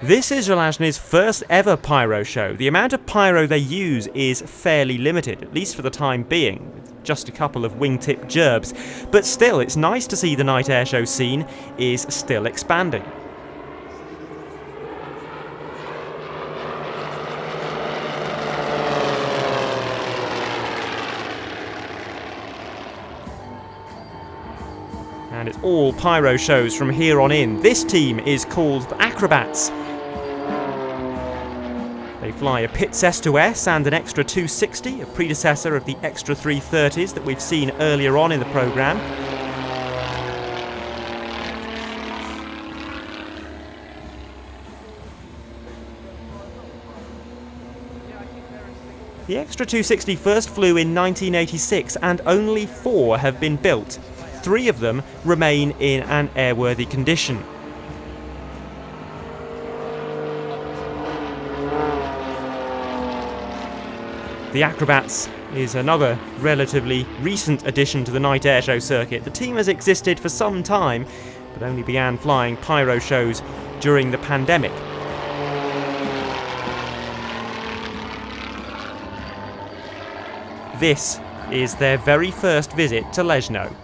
This is Zelazny's first ever pyro show. The amount of pyro they use is fairly limited, at least for the time being, with just a couple of wingtip gerbs. But still, it's nice to see the night airshow scene is still expanding. And it's all pyro shows from here on in. This team is called Acrobats. They fly a Pitts S2S and an Extra 260, a predecessor of the Extra 330s that we've seen earlier on in the programme. The Extra 260 first flew in 1986 and only 4 have been built. 3 of them remain in an airworthy condition. The Acrobats is another relatively recent addition to the night airshow circuit. The team has existed for some time, but only began flying pyro shows during the pandemic. This is their very first visit to Leszno.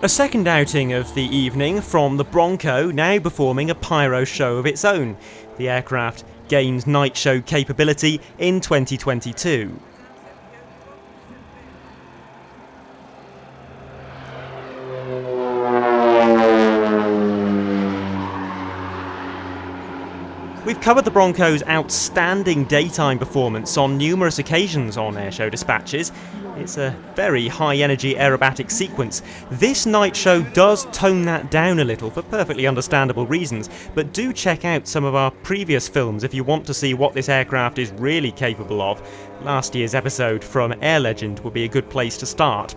A second outing of the evening from the Bronco, now performing a pyro show of its own. The aircraft gained night show capability in 2022. We've covered the Bronco's outstanding daytime performance on numerous occasions on airshow dispatches. It's a very high-energy aerobatic sequence. This night show does tone that down a little for perfectly understandable reasons, but do check out some of our previous films if you want to see what this aircraft is really capable of. Last year's episode from Air Legend would be a good place to start.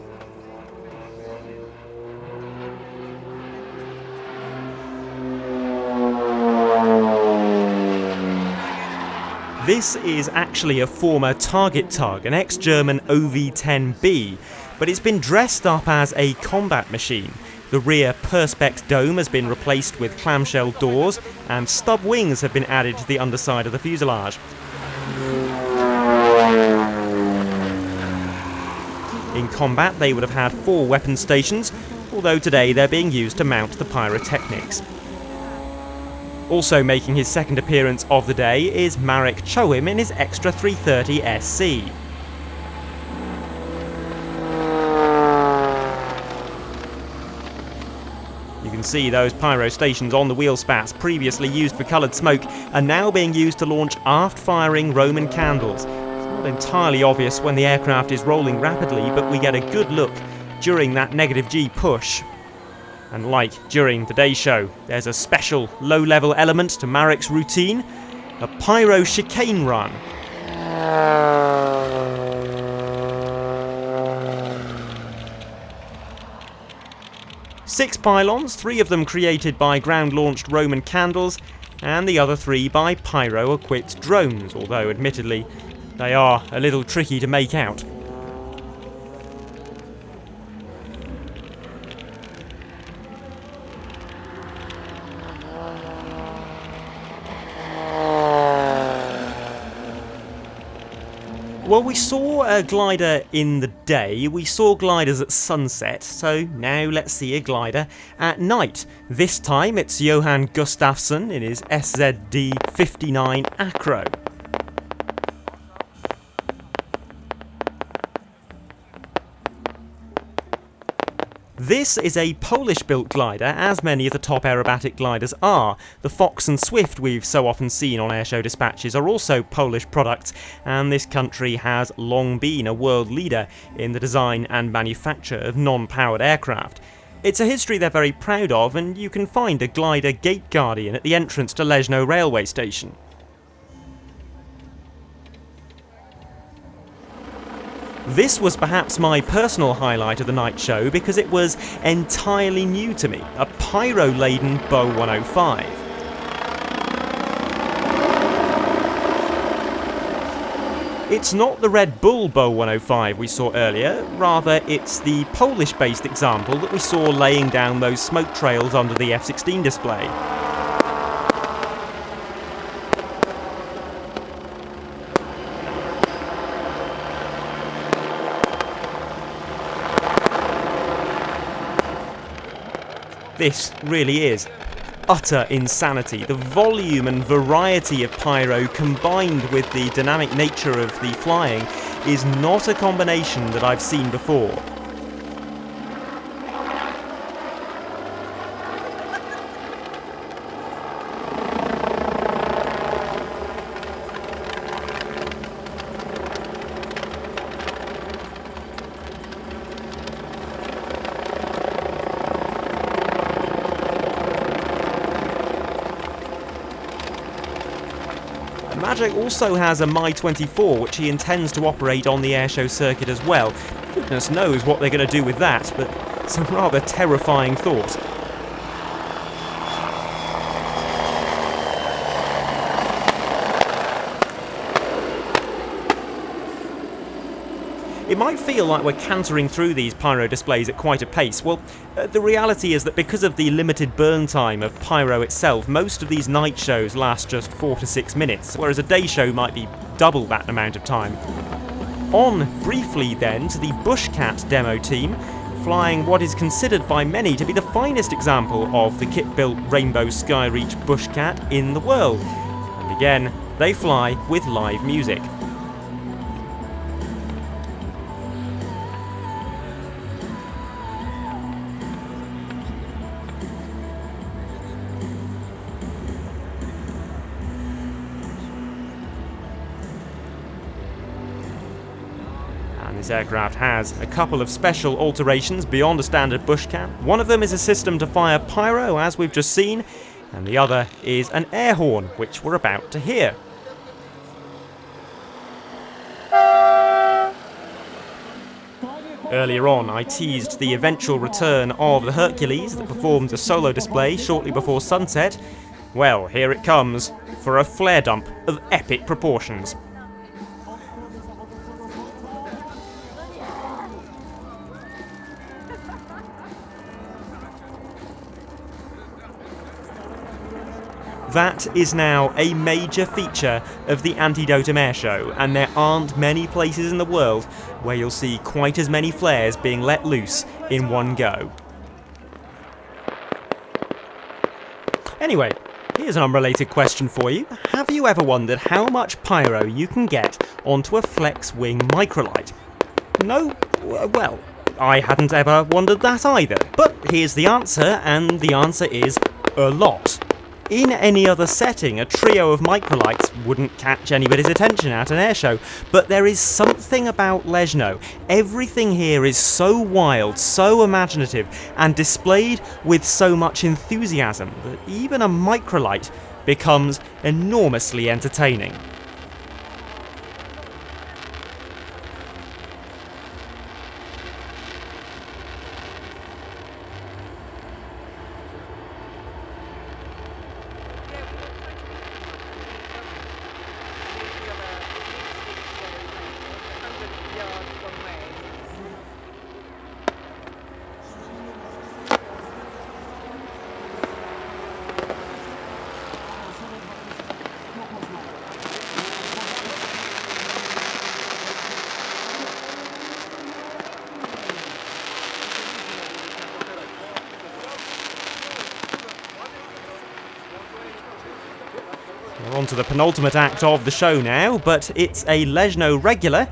This is actually a former target tug, an ex-German OV-10B, but it's been dressed up as a combat machine. The rear perspex dome has been replaced with clamshell doors, and stub wings have been added to the underside of the fuselage. In combat, they would have had 4 weapon stations, although today they're being used to mount the pyrotechnics. Also making his second appearance of the day is Marek Choim in his Extra 330 SC. You can see those pyro stations on the wheel spats previously used for coloured smoke are now being used to launch aft-firing Roman candles. It's not entirely obvious when the aircraft is rolling rapidly, but we get a good look during that -G push. And like during today's show, there's a special low-level element to Marek's routine, a pyro chicane run. Six pylons, 3 of them created by ground-launched Roman candles, and the other 3 by pyro-equipped drones, although admittedly they are a little tricky to make out. Well, we saw a glider in the day, we saw gliders at sunset, so now let's see a glider at night. This time it's Johan Gustafsson in his SZD-59 Acro. This is a Polish-built glider, as many of the top aerobatic gliders are. The Fox and Swift we've so often seen on airshow dispatches are also Polish products, and this country has long been a world leader in the design and manufacture of non-powered aircraft. It's a history they're very proud of, and you can find a glider gate guardian at the entrance to Leszno railway station. This was perhaps my personal highlight of the night show because it was entirely new to me, a pyro-laden Bo 105. It's not the Red Bull Bo 105 we saw earlier, rather it's the Polish-based example that we saw laying down those smoke trails under the F-16 display. This really is utter insanity. The volume and variety of pyro combined with the dynamic nature of the flying is not a combination that I've seen before. Magic also has a Mi-24 which he intends to operate on the airshow circuit as well. Goodness knows what they're going to do with that, but it's a rather terrifying thought. It might feel like we're cantering through these pyro displays at quite a pace. Well, the reality is that because of the limited burn time of pyro itself, most of these night shows last just 4 to 6 minutes, whereas a day show might be double that amount of time. On briefly then to the BushCat demo team, flying what is considered by many to be the finest example of the kit-built Rainbow Skyreach BushCat in the world. And again, they fly with live music. This aircraft has a couple of special alterations beyond a standard BushCat. One of them is a system to fire pyro, as we've just seen, and the other is an air horn, which we're about to hear. Earlier on, I teased the eventual return of the Hercules that performed a solo display shortly before sunset. Well, here it comes, for a flare dump of epic proportions. That is now a major feature of the Antidotum Airshow, and there aren't many places in the world where you'll see quite as many flares being let loose in one go. Anyway, here's an unrelated question for you. Have you ever wondered how much pyro you can get onto a flex-wing microlight? No? Well, I hadn't ever wondered that either. But here's the answer, and the answer is a lot. In any other setting, a trio of microlights wouldn't catch anybody's attention at an airshow, but there is something about Leszno. Everything here is so wild, so imaginative, and displayed with so much enthusiasm that even a microlight becomes enormously entertaining. We're on to the penultimate act of the show now, but it's a Leszno regular.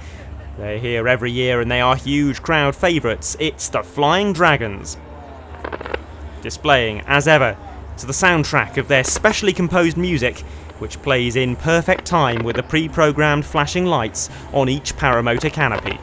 They're here every year and they are huge crowd favourites. It's the Flying Dragons. Displaying, as ever, to the soundtrack of their specially composed music, which plays in perfect time with the pre-programmed flashing lights on each paramotor canopy.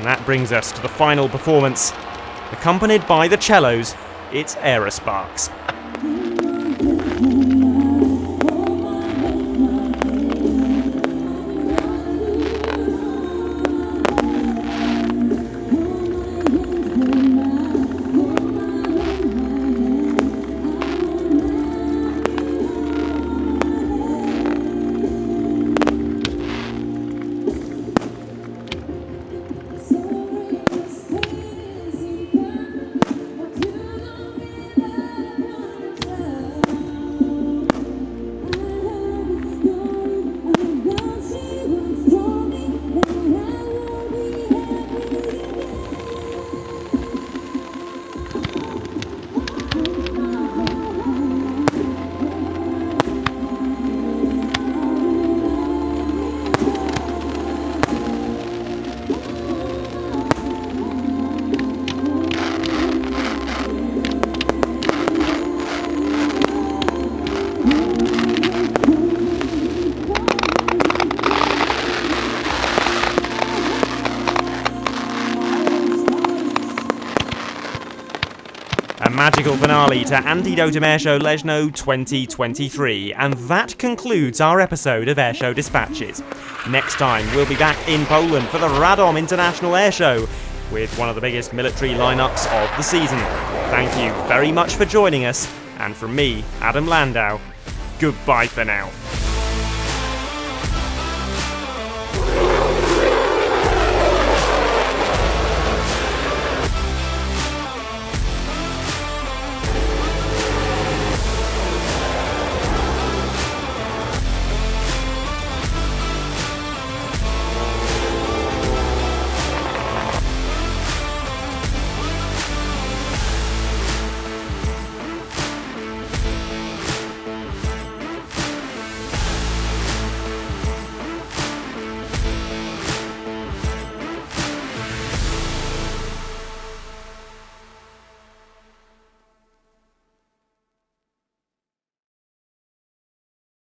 And that brings us to the final performance. Accompanied by the cellos, it's Aerosparx. A magical finale to Antidotum Airshow Leszno 2023, and that concludes our episode of Airshow Dispatches. Next time we'll be back in Poland for the Radom International Airshow with one of the biggest military lineups of the season. Thank you very much for joining us, and from me, Adam Landau, goodbye for now.